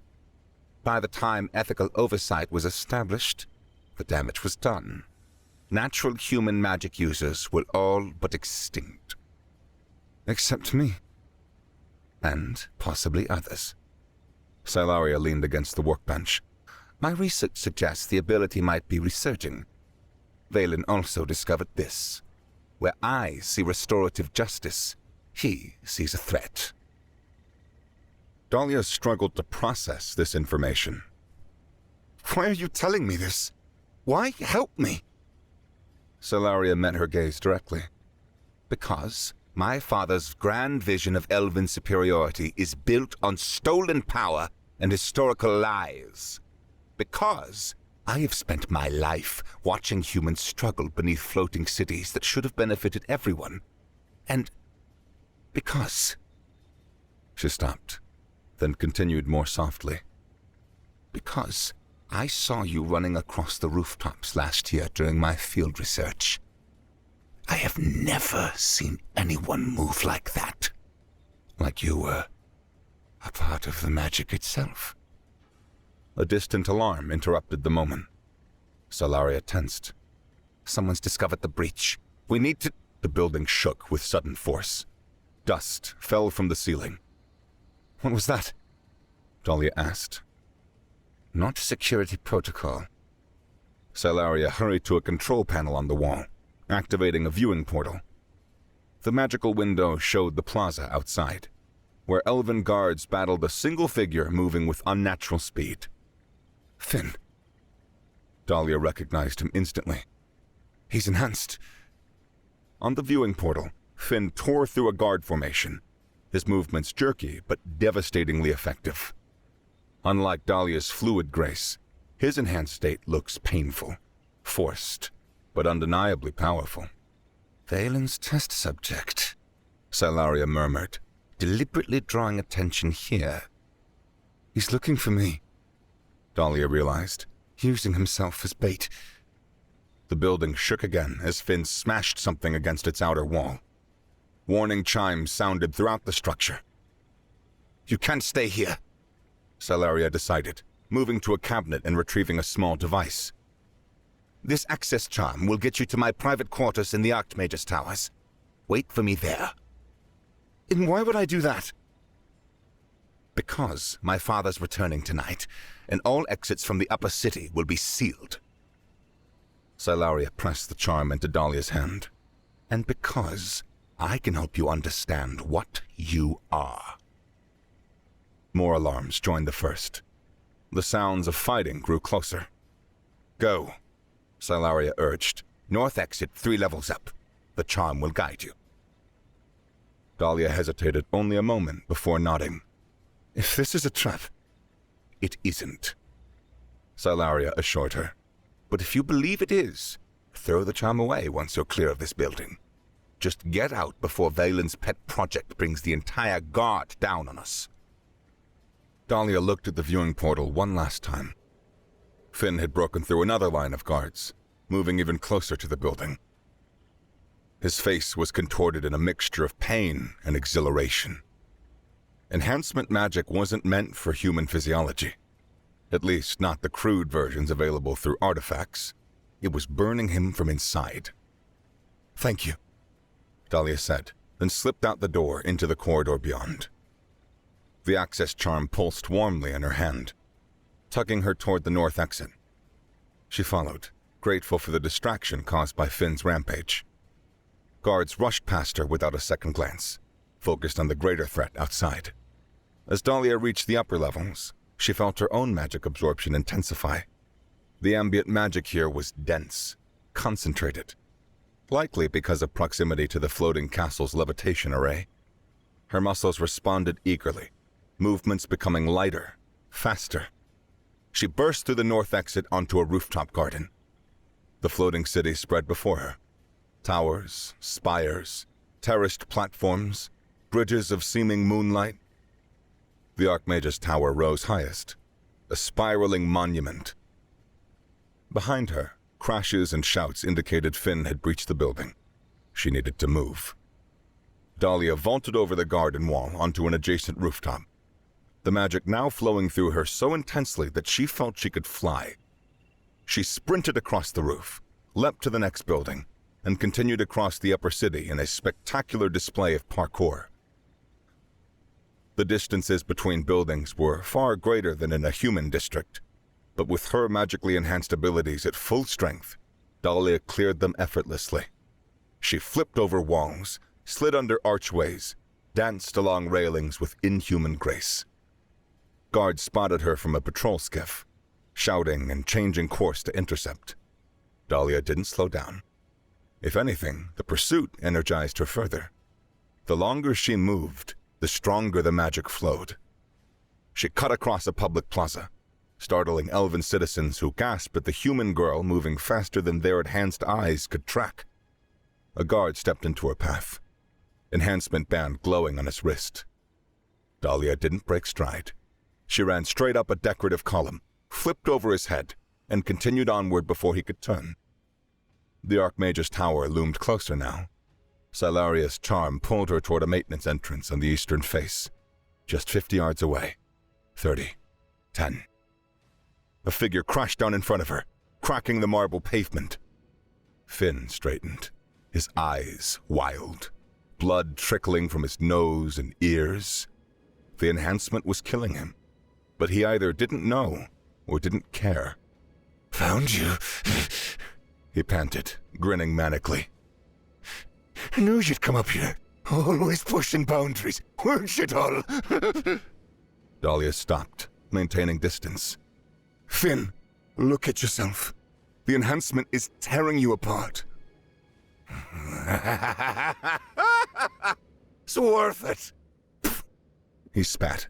Speaker 2: "By the time ethical oversight was established, the damage was done. Natural human magic users were all but extinct. Except me. And possibly others."
Speaker 1: Silaria leaned against the workbench.
Speaker 2: "My research suggests the ability might be resurging. Valen also discovered this. Where I see restorative justice, he sees a threat."
Speaker 1: Dahlia struggled to process this information.
Speaker 2: "Why are you telling me this? Why help me?"
Speaker 1: Silaria met her gaze directly.
Speaker 2: "Because my father's grand vision of elven superiority is built on stolen power and historical lies. Because I have spent my life watching humans struggle beneath floating cities that should have benefited everyone. And because..."
Speaker 1: She stopped, then continued more softly.
Speaker 2: "Because I saw you running across the rooftops last year during my field research. I have never seen anyone move like that. Like you were a part of the magic itself."
Speaker 1: A distant alarm interrupted the moment.
Speaker 2: Silaria tensed. "Someone's discovered the breach. We need to..."
Speaker 1: The building shook with sudden force. Dust fell from the ceiling.
Speaker 2: "What was that?"
Speaker 1: Dahlia asked.
Speaker 2: "Not security protocol."
Speaker 1: Silaria hurried to a control panel on the wall, activating a viewing portal. The magical window showed the plaza outside, where elven guards battled a single figure moving with unnatural speed.
Speaker 2: Finn. Dahlia recognized him instantly. He's enhanced.
Speaker 1: On the viewing portal, Finn tore through a guard formation, his movements jerky but devastatingly effective. Unlike Dahlia's fluid grace, his enhanced state looks painful, forced, but undeniably powerful.
Speaker 2: Valen's test subject, Salaria murmured, deliberately drawing attention here. He's looking for me, Dahlia realized, using himself as bait.
Speaker 1: The building shook again as Finn smashed something against its outer wall. Warning chimes sounded throughout the structure.
Speaker 2: You can't stay here,
Speaker 1: Salaria decided, moving to a cabinet and retrieving a small device.
Speaker 2: This access charm will get you to my private quarters in the Archmage's towers. Wait for me there. And why would I do that? Because my father's returning tonight, and all exits from the upper city will be sealed.
Speaker 1: Salaria pressed the charm into Dahlia's hand.
Speaker 2: And because I can help you understand what you are.
Speaker 1: More alarms joined the first. The sounds of fighting grew closer.
Speaker 2: Go,
Speaker 1: Salaria urged.
Speaker 2: North exit 3 levels up. The charm will guide you.
Speaker 1: Dahlia hesitated only a moment before nodding.
Speaker 2: If this is a trap, it isn't,
Speaker 1: Salaria assured her.
Speaker 2: But if you believe it is, throw the charm away once you're clear of this building. Just get out before Valen's pet project brings the entire guard down on us.
Speaker 1: Dahlia looked at the viewing portal one last time. Finn had broken through another line of guards, moving even closer to the building. His face was contorted in a mixture of pain and exhilaration. Enhancement magic wasn't meant for human physiology. At least not the crude versions available through artifacts. It was burning him from inside.
Speaker 2: Thank you,
Speaker 1: Dahlia said, then slipped out the door into the corridor beyond. The access charm pulsed warmly in her hand, tugging her toward the north exit. She followed, grateful for the distraction caused by Finn's rampage. Guards rushed past her without a second glance, focused on the greater threat outside. As Dahlia reached the upper levels, she felt her own magic absorption intensify. The ambient magic here was dense, concentrated, likely because of proximity to the floating castle's levitation array. Her muscles responded eagerly, movements becoming lighter, faster. She burst through the north exit onto a rooftop garden. The floating city spread before her. Towers, spires, terraced platforms, bridges of seeming moonlight. The Archmage's tower rose highest, a spiraling monument. Behind her, crashes and shouts indicated Finn had breached the building. She needed to move. Dahlia vaulted over the garden wall onto an adjacent rooftop, the magic now flowing through her so intensely that she felt she could fly. She sprinted across the roof, leapt to the next building, and continued across the upper city in a spectacular display of parkour. The distances between buildings were far greater than in a human district, but with her magically enhanced abilities at full strength, Dahlia cleared them effortlessly. She flipped over walls, slid under archways, danced along railings with inhuman grace. Guards spotted her from a patrol skiff, shouting and changing course to intercept. Dahlia didn't slow down. If anything, the pursuit energized her further. The longer she moved, the stronger the magic flowed. She cut across a public plaza, startling elven citizens who gasped at the human girl moving faster than their enhanced eyes could track. A guard stepped into her path, enhancement band glowing on his wrist. Dahlia didn't break stride. She ran straight up a decorative column, flipped over his head, and continued onward before he could turn. The Archmage's tower loomed closer now. Salaria's charm pulled her toward a maintenance entrance on the eastern face, just 50 yards away. 30. 10. A figure crashed down in front of her, cracking the marble pavement. Finn straightened, his eyes wild, blood trickling from his nose and ears. The enhancement was killing him, but he either didn't know or didn't care.
Speaker 2: Found you,
Speaker 1: he panted, grinning manically.
Speaker 2: I knew you'd come up here. Always pushing boundaries, weren't you, doll?
Speaker 1: Dahlia stopped, maintaining distance.
Speaker 2: Finn, look at yourself. The enhancement is tearing you apart. It's worth it. He spat.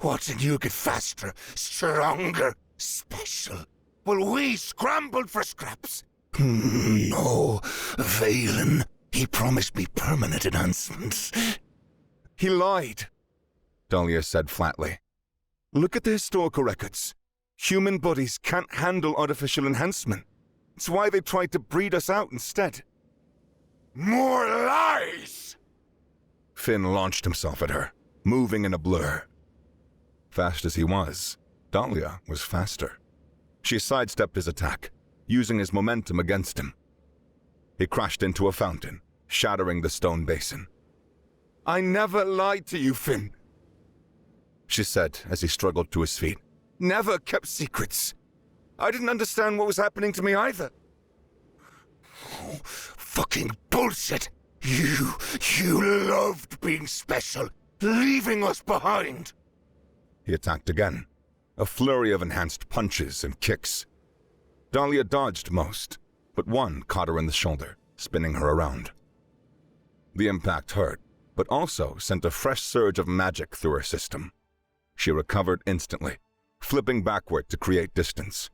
Speaker 2: Watching you get faster, stronger, special, while we scrambled for scraps. No, Valen. He promised me permanent enhancements. He lied, Dahlia said flatly. Look at the historical records. Human bodies can't handle artificial enhancement. It's why they tried to breed us out instead. More lies! Finn launched himself at her, moving in a blur. Fast as he was, Dahlia was faster. She sidestepped his attack, using his momentum against him. He crashed into a fountain, shattering the stone basin. I never lied to you, Finn, she said as he struggled to his feet. Never kept secrets. I didn't understand what was happening to me either. Oh, fucking bullshit! You loved being special, leaving us behind! He attacked again, a flurry of enhanced punches and kicks. Dahlia dodged most, but one caught her in the shoulder, spinning her around. The impact hurt, but also sent a fresh surge of magic through her system. She recovered instantly, flipping backward to create distance.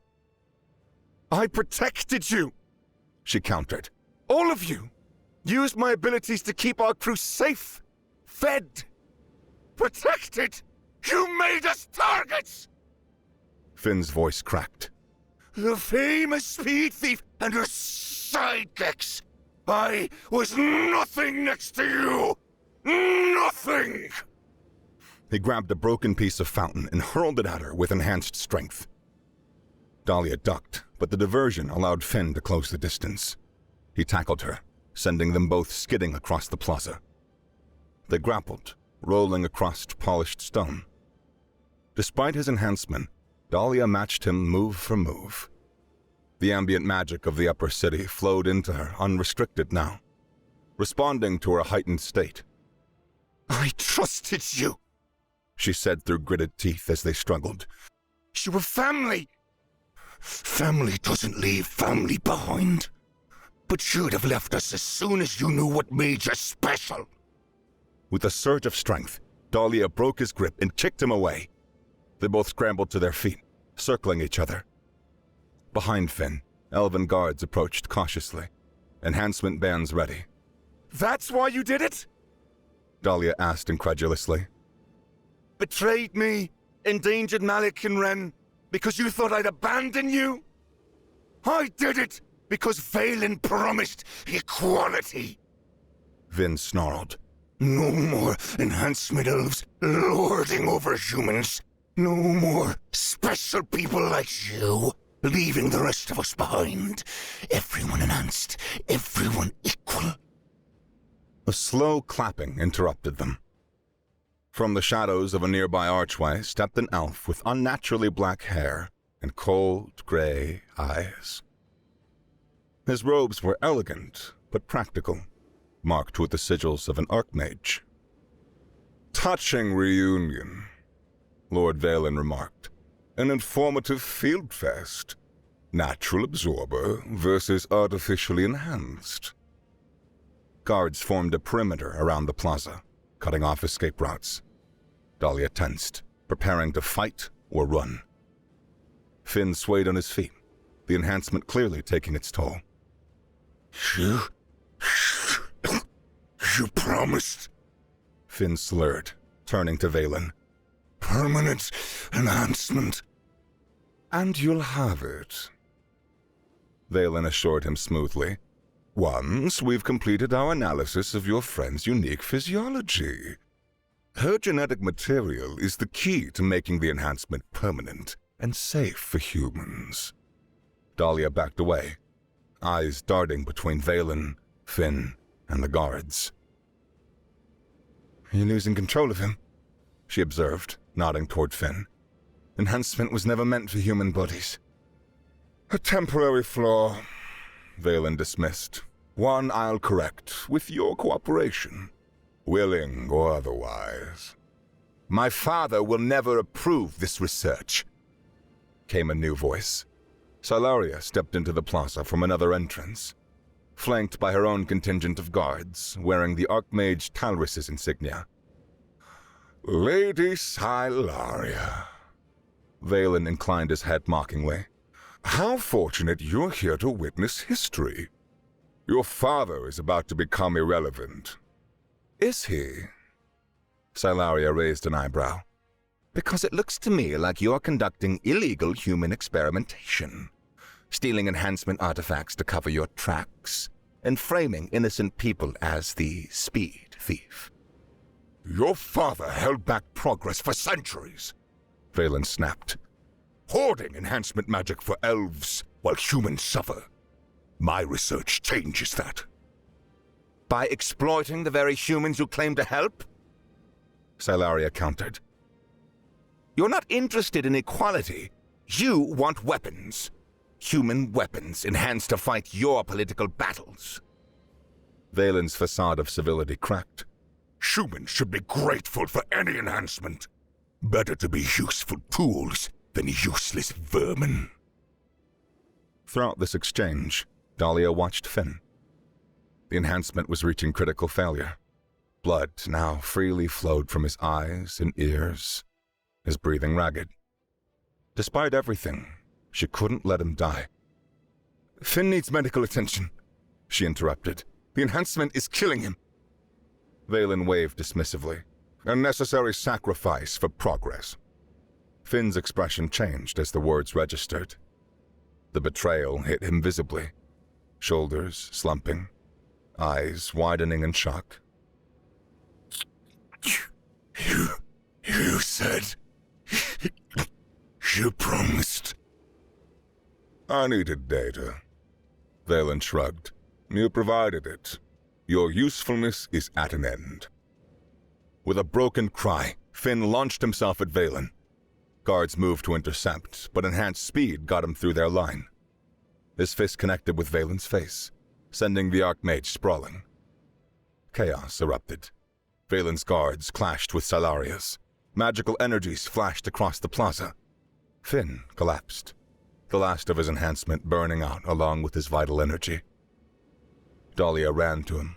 Speaker 2: I protected you, she countered. All of you. Used my abilities to keep our crew safe, fed, protected. You made us targets! Finn's voice cracked. The famous speed thief and her sidekicks. I was nothing next to you. Nothing! He grabbed a broken piece of fountain and hurled it at her with enhanced strength. Dahlia ducked, but the diversion allowed Finn to close the distance. He tackled her, sending them both skidding across the plaza. They grappled, rolling across polished stone. Despite his enhancement, Dahlia matched him move for move. The ambient magic of the upper city flowed into her unrestricted now, responding to her heightened state. I trusted you, she said through gritted teeth as they struggled. You were family. Family doesn't leave family behind. But you'd have left us as soon as you knew what made you special. With a surge of strength, Dahlia broke his grip and kicked him away. They both scrambled to their feet, circling each other. Behind Finn, elven guards approached cautiously, enhancement bands ready. That's why you did it? Dahlia asked incredulously. Betrayed me, endangered Malik and Ren, because you thought I'd abandon you? I did it because Valen promised equality. Vin snarled. No more enhancement elves lording over humans. No more special people like you leaving the rest of us behind. Everyone enhanced, everyone equal. A slow clapping interrupted them. From the shadows of a nearby archway stepped an elf with unnaturally black hair and cold, gray eyes. His robes were elegant, but practical, marked with the sigils of an archmage. Touching reunion, Lord Valen remarked. An informative field fest. Natural absorber versus artificially enhanced. Guards formed a perimeter around the plaza, cutting off escape routes. Dahlia tensed, preparing to fight or run. Finn swayed on his feet, the enhancement clearly taking its toll. You promised, Finn slurred, turning to Valen. Permanent enhancement. And you'll have it, Valen assured him smoothly. Once we've completed our analysis of your friend's unique physiology. Her genetic material is the key to making the enhancement permanent and safe for humans. Dahlia backed away, eyes darting between Valen, Finn, and the guards. You're losing control of him, she observed, nodding toward Finn. Enhancement was never meant for human bodies. A temporary flaw, Valen dismissed. One I'll correct, with your cooperation, willing or otherwise. My father will never approve this research. came a new voice. Silaria stepped into the plaza from another entrance, flanked by her own contingent of guards, wearing the Archmage Talris's insignia.
Speaker 3: Lady Silaria.
Speaker 2: Valen inclined his head mockingly.
Speaker 3: How fortunate you're here to witness history. Your father is about to become irrelevant.
Speaker 2: Is he? Silaria raised an eyebrow. Because it looks to me like you're conducting illegal human experimentation, stealing enhancement artifacts to cover your tracks, and framing innocent people as the speed thief.
Speaker 3: Your father held back progress for centuries,
Speaker 2: Valen snapped.
Speaker 3: Hoarding enhancement magic for elves while humans suffer. My research changes that.
Speaker 2: By exploiting the very humans you claim to help? Silaria countered. You're not interested in equality. You want weapons. Human weapons enhanced to fight your political battles. Valen's facade of civility cracked.
Speaker 3: Humans should be grateful for any enhancement. Better to be useful tools than useless vermin.
Speaker 2: Throughout this exchange, Dahlia watched Finn. The enhancement was reaching critical failure. Blood now freely flowed from his eyes and ears, his breathing ragged. Despite everything, she couldn't let him die.
Speaker 3: Finn needs medical attention, she interrupted. The enhancement is killing him.
Speaker 2: Valen waved dismissively.
Speaker 3: A necessary sacrifice for progress.
Speaker 2: Finn's expression changed as the words registered. The betrayal hit him visibly, shoulders slumping, eyes widening in shock.
Speaker 3: You said... You promised.
Speaker 2: I needed data. Valen shrugged. You provided it. Your usefulness is at an end. With a broken cry, Finn launched himself at Valen. Guards moved to intercept, but enhanced speed got him through their line. His fist connected with Valen's face, sending the Archmage sprawling. Chaos erupted. Valen's guards clashed with Silaria's. Magical energies flashed across the plaza. Finn collapsed, the last of his enhancement burning out along with his vital energy. Dahlia ran to him,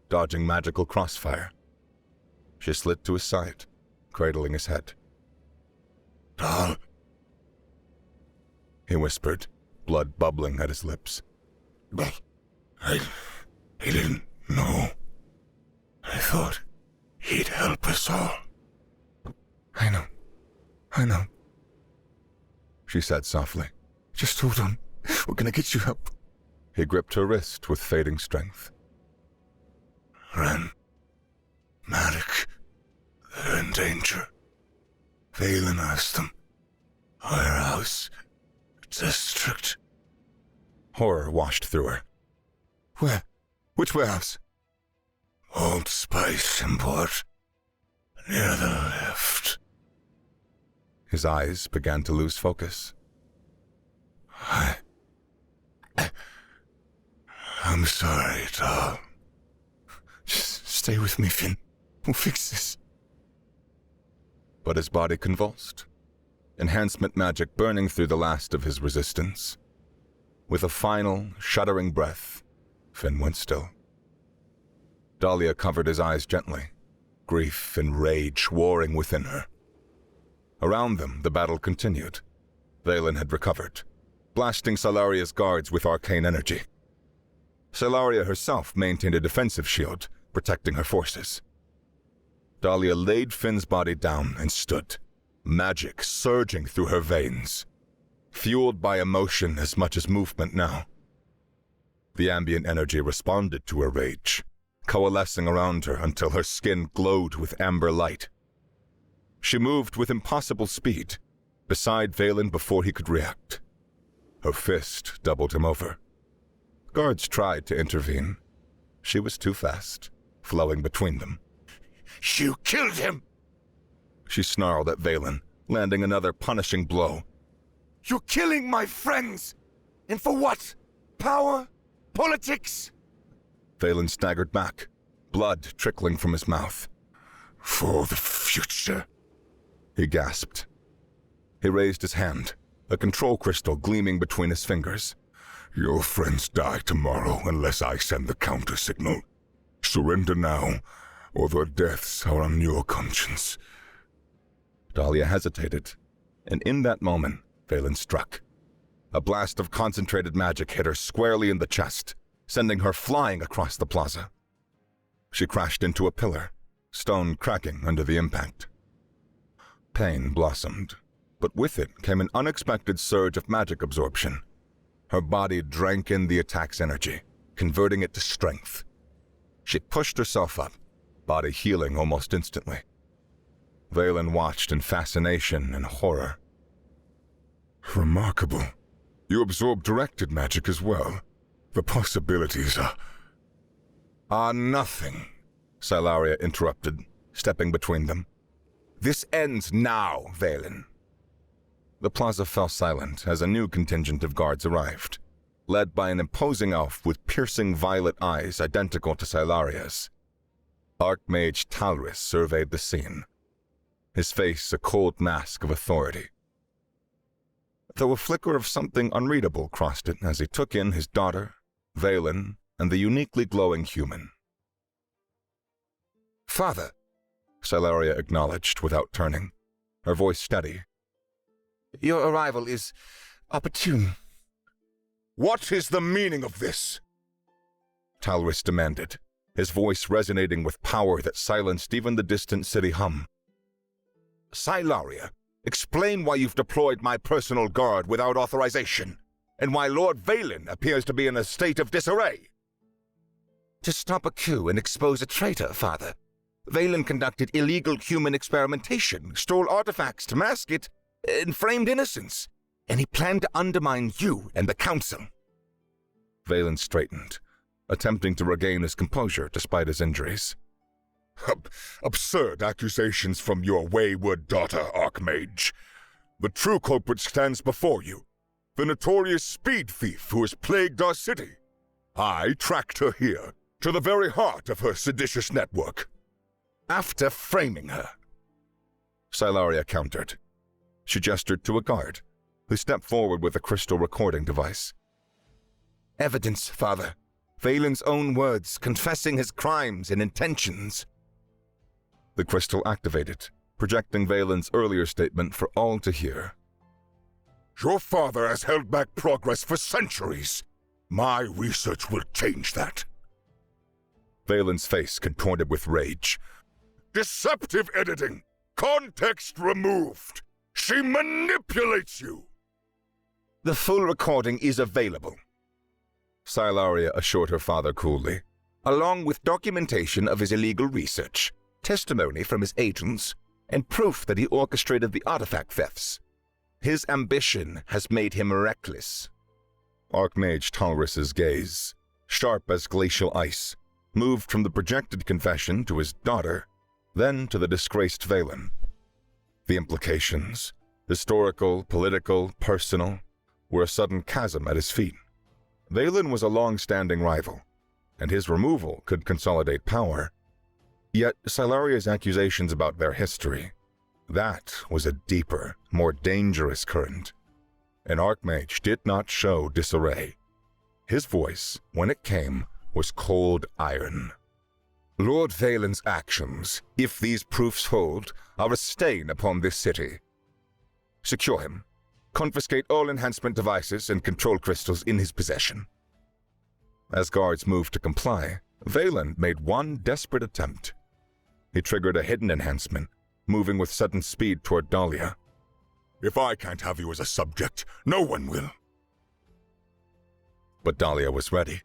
Speaker 2: dodging magical crossfire. She slid to his side, cradling his head.
Speaker 3: Dal,
Speaker 2: he whispered, blood bubbling at his lips.
Speaker 3: I didn't know. I thought he'd help us all.
Speaker 2: I know, she said softly.
Speaker 3: Just hold on. We're gonna get you help.
Speaker 2: He gripped her wrist with fading strength.
Speaker 3: Ren, Matic, they're in danger. Valen asked them. Warehouse, district.
Speaker 2: Horror washed through her.
Speaker 3: Where? Which warehouse? Old Spice Import. Near the left.
Speaker 2: His eyes began to lose focus.
Speaker 3: I'm sorry, Dal. Just stay with me, Finn. We'll fix this.
Speaker 2: But his body convulsed, enhancement magic burning through the last of his resistance. With a final, shuddering breath, Finn went still. Dahlia covered his eyes gently, grief and rage warring within her. Around them, the battle continued. Valen had recovered, blasting Silaria's guards with arcane energy. Silaria herself maintained a defensive shield, protecting her forces. Dahlia laid Finn's body down and stood, magic surging through her veins, fueled by emotion as much as movement now. The ambient energy responded to her rage, coalescing around her until her skin glowed with amber light. She moved with impossible speed, beside Valen before he could react. Her fist doubled him over. Guards tried to intervene. She was too fast, flowing between them.
Speaker 3: You killed him!
Speaker 2: She snarled at Valen, landing another punishing blow.
Speaker 3: You're killing my friends! And for what? Power? Politics?
Speaker 2: Valen staggered back, blood trickling from his mouth.
Speaker 3: For the future,
Speaker 2: he gasped. He raised his hand, a control crystal gleaming between his fingers.
Speaker 3: Your friends die tomorrow unless I send the counter signal. Surrender now, or their deaths are on your conscience.
Speaker 2: Dahlia hesitated, and in that moment, Valen struck. A blast of concentrated magic hit her squarely in the chest, sending her flying across the plaza. She crashed into a pillar, stone cracking under the impact. Pain blossomed, but with it came an unexpected surge of magic absorption. Her body drank in the attack's energy, converting it to strength. She pushed herself up, body healing almost instantly. Valen watched in fascination and horror.
Speaker 3: Remarkable. You absorb directed magic as well. The possibilities
Speaker 2: are nothing, Silaria interrupted, stepping between them. This ends now, Valen. The plaza fell silent as a new contingent of guards arrived, led by an imposing elf with piercing violet eyes identical to Silaria's. Archmage Talris surveyed the scene, his face a cold mask of authority. Though a flicker of something unreadable crossed it as he took in his daughter, Valen, and the uniquely glowing human. "Father," Silaria acknowledged without turning, her voice steady. "Your arrival is opportune."
Speaker 3: What is the meaning of this?
Speaker 2: Talris demanded, his voice resonating with power that silenced even the distant city hum. "Silaria, explain why you've deployed my personal guard without authorization, and why Lord Valen appears to be in a state of disarray." "To stop a coup and expose a traitor, Father. Valen conducted illegal human experimentation, stole artifacts to mask it, and framed innocence, and he planned to undermine you and the Council." Valen straightened, attempting to regain his composure despite his injuries.
Speaker 3: Absurd accusations from your wayward daughter, Archmage. The true culprit stands before you, the notorious speed thief who has plagued our city. I tracked her here, to the very heart of her seditious network.
Speaker 2: "After framing her," Silaria countered. She gestured to a guard, who stepped forward with a crystal recording device. "Evidence, Father. Valen's own words confessing his crimes and intentions." The crystal activated, projecting Valen's earlier statement for all to hear.
Speaker 3: Your father has held back progress for centuries. My research will change that.
Speaker 2: Valen's face contorted with rage.
Speaker 3: Deceptive editing! Context removed! She manipulates you!
Speaker 2: "The full recording is available," Silaria assured her father coolly, "along with documentation of his illegal research, testimony from his agents, and proof that he orchestrated the artifact thefts. His ambition has made him reckless." Archmage Talris's gaze, sharp as glacial ice, moved from the projected confession to his daughter, then to the disgraced Valen. The implications, historical, political, personal, were a sudden chasm at his feet. Valen was a long-standing rival, and his removal could consolidate power. Yet Silaria's accusations about their history, that was a deeper, more dangerous current. An Archmage did not show disarray. His voice, when it came, was cold iron. "Lord Valen's actions, if these proofs hold, are a stain upon this city. Secure him. Confiscate all enhancement devices and control crystals in his possession." As guards moved to comply, Valen made one desperate attempt. He triggered a hidden enhancement, moving with sudden speed toward Dahlia.
Speaker 3: If I can't have you as a subject, no one will.
Speaker 2: But Dahlia was ready.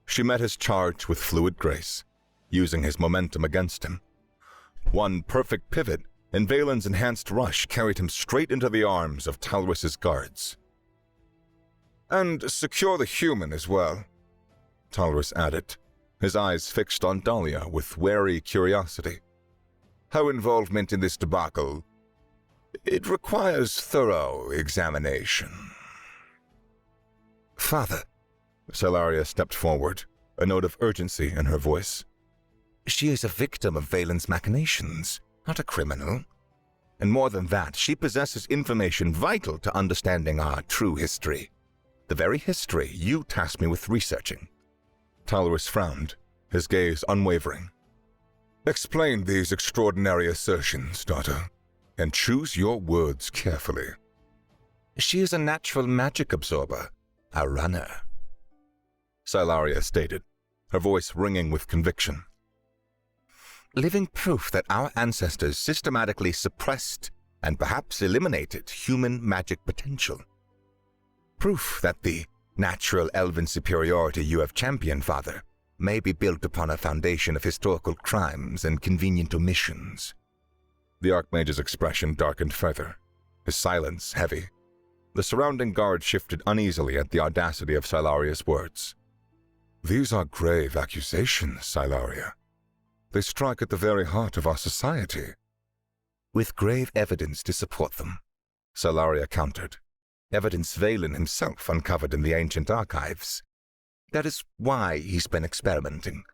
Speaker 2: She met his charge with fluid grace, using his momentum against him. One perfect pivot, and Valen's enhanced rush carried him straight into the arms of Talris's guards. "And secure the human as well," Talris added, his eyes fixed on Dahlia with wary curiosity. "Her involvement in this debacle, it requires thorough examination." "Father," Silaria stepped forward, a note of urgency in her voice. "She is a victim of Valen's machinations, not a criminal." And more than that, she possesses information vital to understanding our true history. The very history you tasked me with researching.
Speaker 3: Talrus frowned, his gaze unwavering. Explain these extraordinary assertions, daughter, and choose your words carefully.
Speaker 2: She is a natural magic absorber, a runner,
Speaker 3: Silaria stated, her voice ringing with conviction.
Speaker 2: Living proof that our ancestors systematically suppressed and perhaps eliminated human magic potential. Proof that the natural elven superiority you have championed, Father, may be built upon a foundation of historical crimes and convenient omissions.
Speaker 3: The Archmage's expression darkened further, his silence heavy. The surrounding guard shifted uneasily at the audacity of Silaria's words. These are grave accusations, Silaria. They strike at the very heart of our society.
Speaker 2: With grave evidence to support them, Silaria countered. Evidence Valen himself uncovered in the ancient archives. That is why he's been experimenting,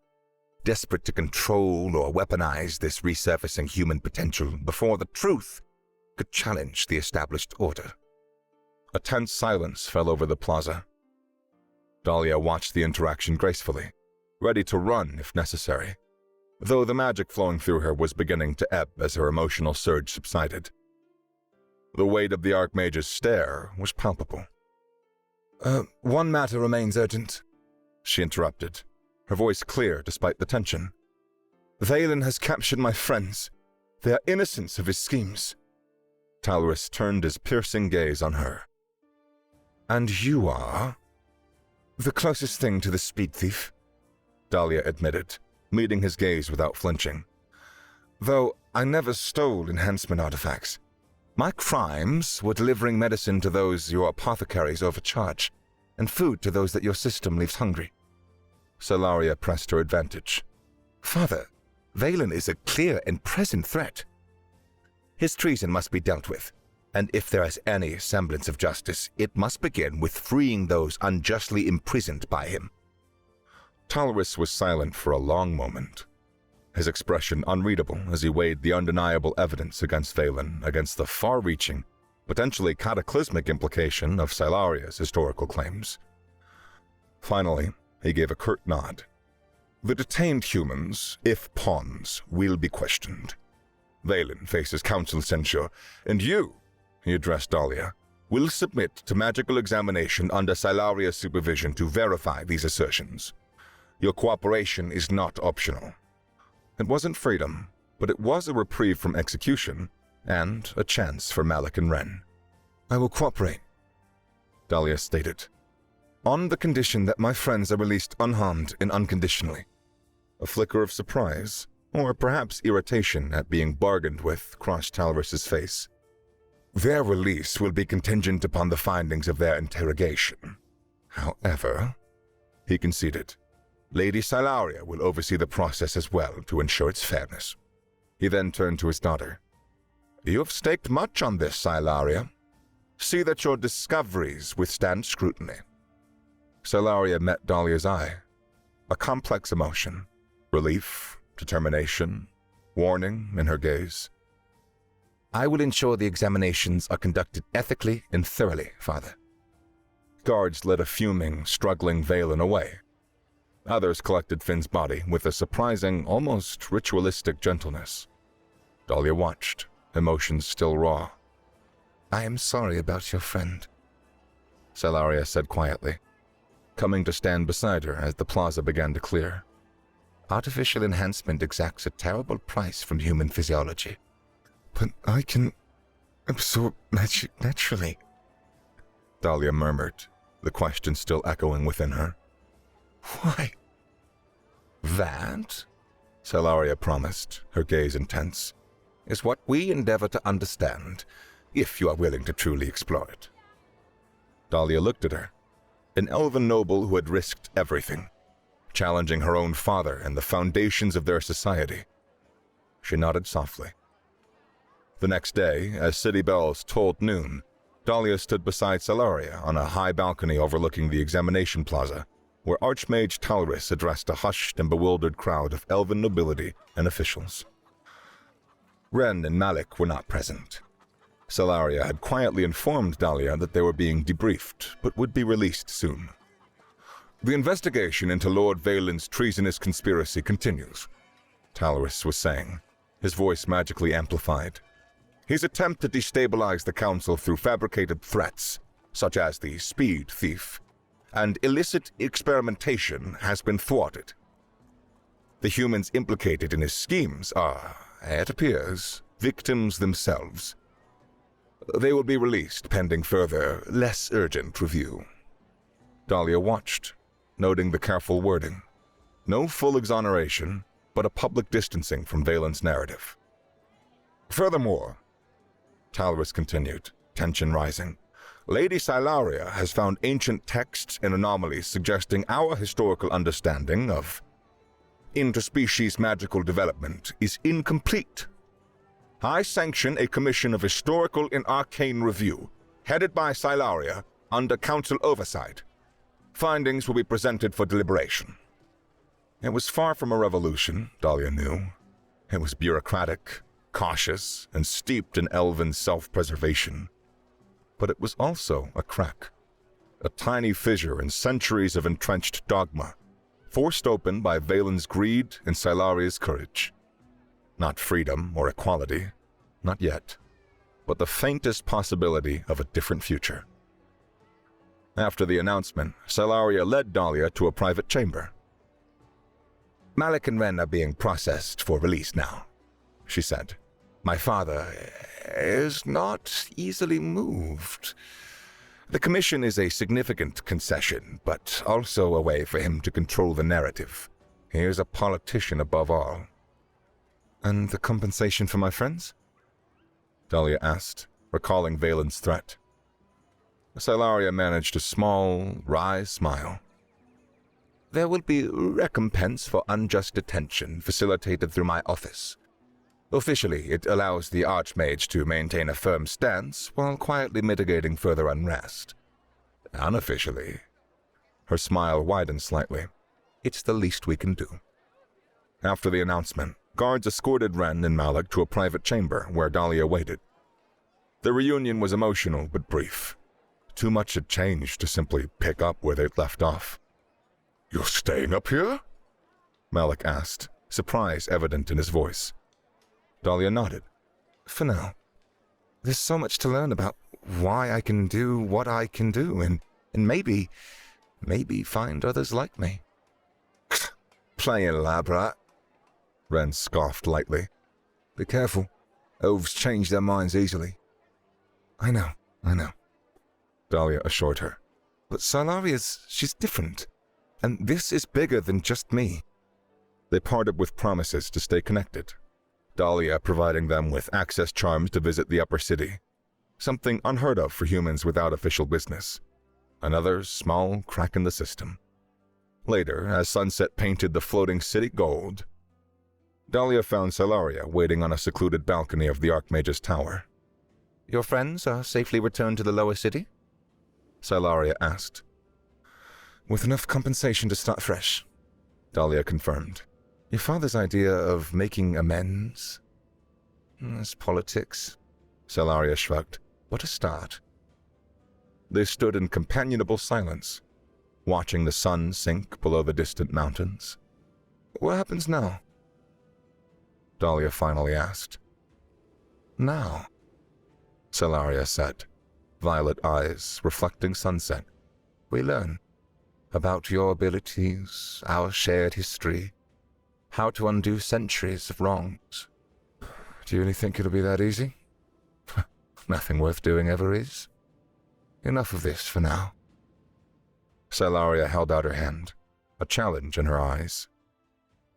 Speaker 2: desperate to control or weaponize this resurfacing human potential before the truth could challenge the established order.
Speaker 3: A tense silence fell over the plaza. Dahlia watched the interaction gracefully, ready to run if necessary, though the magic flowing through her was beginning to ebb as her emotional surge subsided. The weight of the Archmage's stare was palpable.
Speaker 2: One matter remains urgent,
Speaker 3: she interrupted, her voice clear despite the tension.
Speaker 2: Valen has captured my friends. They are innocents of his schemes.
Speaker 3: Talrus turned his piercing gaze on her.
Speaker 2: And you are? The closest thing to the speed thief,
Speaker 3: Dahlia admitted, meeting his gaze without flinching.
Speaker 2: Though I never stole enhancement artifacts. My crimes were delivering medicine to those your apothecaries overcharge, and food to those that your system leaves hungry.
Speaker 3: Silaria pressed her advantage.
Speaker 2: Father, Valen is a clear and present threat. His treason must be dealt with, and if there is any semblance of justice, it must begin with freeing those unjustly imprisoned by him.
Speaker 3: Talrus was silent for a long moment, his expression unreadable as he weighed the undeniable evidence against Valen against the far-reaching, potentially cataclysmic implication of Silaria's historical claims. Finally, he gave a curt nod. The detained humans, if pawns, will be questioned. Valen faces council censure, and you, he addressed Dahlia, will submit to magical examination under Silaria's supervision to verify these assertions. Your cooperation is not optional. It wasn't freedom, but it was a reprieve from execution and a chance for Malik and Wren.
Speaker 2: I will cooperate,
Speaker 3: Dahlia stated,
Speaker 2: on the condition that my friends are released unharmed and unconditionally.
Speaker 3: A flicker of surprise, or perhaps irritation at being bargained with, crossed Talrus's face.
Speaker 2: Their release will be contingent upon the findings of their interrogation.
Speaker 3: However, he conceded, Lady Silaria will oversee the process as well to ensure its fairness. He then turned to his daughter. You have staked much on this, Silaria. See that your discoveries withstand scrutiny. Silaria met Dahlia's eye. A complex emotion, relief, determination, warning in her gaze.
Speaker 2: I will ensure the examinations are conducted ethically and thoroughly, Father.
Speaker 3: Guards led a fuming, struggling Valen away. Others collected Finn's body with a surprising, almost ritualistic gentleness. Dahlia watched, emotions still raw.
Speaker 2: I am sorry about your friend,
Speaker 3: Silaria said quietly, coming to stand beside her as the plaza began to clear.
Speaker 2: Artificial enhancement exacts a terrible price from human physiology.
Speaker 3: But I can absorb magic naturally, Dahlia murmured, the question still echoing within her.
Speaker 2: Why?
Speaker 3: That, Silaria promised, her gaze intense,
Speaker 2: is what we endeavor to understand, if you are willing to truly explore it.
Speaker 3: Dahlia looked at her, an elven noble who had risked everything, challenging her own father and the foundations of their society. She nodded softly. The next day, as city bells tolled noon, Dahlia stood beside Silaria on a high balcony overlooking the examination plaza, where Archmage Talrus addressed a hushed and bewildered crowd of elven nobility and officials.
Speaker 1: Ren and Malik were not present. Salaria had quietly informed Dahlia that they were being debriefed, but would be released soon. The investigation into Lord Valen's treasonous conspiracy continues, Talrus was saying, his voice magically amplified. His attempt to destabilize the Council through fabricated threats, such as the speed thief, and illicit experimentation has been thwarted. The humans implicated in his schemes are, it appears, victims themselves. They will be released pending further, less urgent review. Dahlia watched, noting the careful wording. No full exoneration, but a public distancing from Valen's narrative. Furthermore, Talrus continued, tension rising, Lady Silaria has found ancient texts and anomalies suggesting our historical understanding of interspecies magical development is incomplete. I sanction a commission of historical and arcane review, headed by Silaria, under council oversight. Findings will be presented for deliberation. It was far from a revolution, Dahlia knew. It was bureaucratic, cautious, and steeped in elven self-preservation. But it was also a crack, a tiny fissure in centuries of entrenched dogma, forced open by Valen's greed and Silaria's courage. Not freedom or equality, not yet, but the faintest possibility of a different future. After the announcement, Silaria led Dahlia to a private chamber. Malik and Ren are being processed for release now, she said. My father is not easily moved. The commission is a significant concession, but also a way for him to control the narrative. He is a politician above all. And the compensation for my friends? Dahlia asked, recalling Valen's threat. Silaria managed a small, wry smile. There will be recompense for unjust detention facilitated through my office. Officially, it allows the Archmage to maintain a firm stance while quietly mitigating further unrest. Unofficially, her smile widened slightly. It's the least we can do. After the announcement, guards escorted Ren and Malik to a private chamber where Dahlia waited. The reunion was emotional but brief. Too much had changed to simply pick up where they'd left off. You're staying up here? Malik asked, surprise evident in his voice. Dahlia nodded. For now. There's so much to learn about why I can do what I can do, and maybe find others like me. Playing lab rat, Ren scoffed lightly. Be careful. Elves change their minds easily. I know. Dahlia assured her. But she's different. And this is bigger than just me. They parted with promises to stay connected. Dahlia providing them with access charms to visit the upper city. Something unheard of for humans without official business. Another small crack in the system. Later, as sunset painted the floating city gold, Dahlia found Silaria waiting on a secluded balcony of the Archmage's tower. Your friends are safely returned to the lower city? Silaria asked. With enough compensation to start fresh, Dahlia confirmed. Your father's idea of making amends? It's politics, Silaria shrugged. What a start. They stood in companionable silence, watching the sun sink below the distant mountains. What happens now? Dahlia finally asked. Now, Silaria said, violet eyes reflecting sunset. We learn about your abilities, our shared history, how to undo centuries of wrongs. Do you really think it'll be that easy? Nothing worth doing ever is. Enough of this for now. Silaria held out her hand, a challenge in her eyes.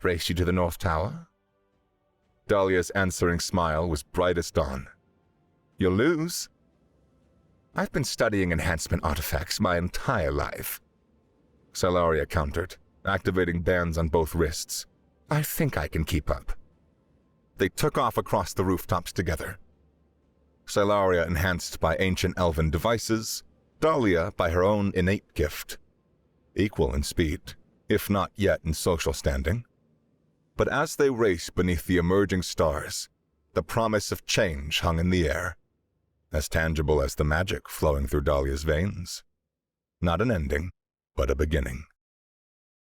Speaker 1: Race you to the North Tower? Dahlia's answering smile was bright as dawn. You'll lose. I've been studying enhancement artifacts my entire life. Silaria countered, activating bands on both wrists. I think I can keep up. They took off across the rooftops together. Silaria enhanced by ancient elven devices, Dahlia by her own innate gift. Equal in speed, if not yet in social standing. But as they raced beneath the emerging stars,
Speaker 2: the promise of change hung in the air, as tangible as the magic flowing through Dahlia's veins. Not an ending, but a beginning.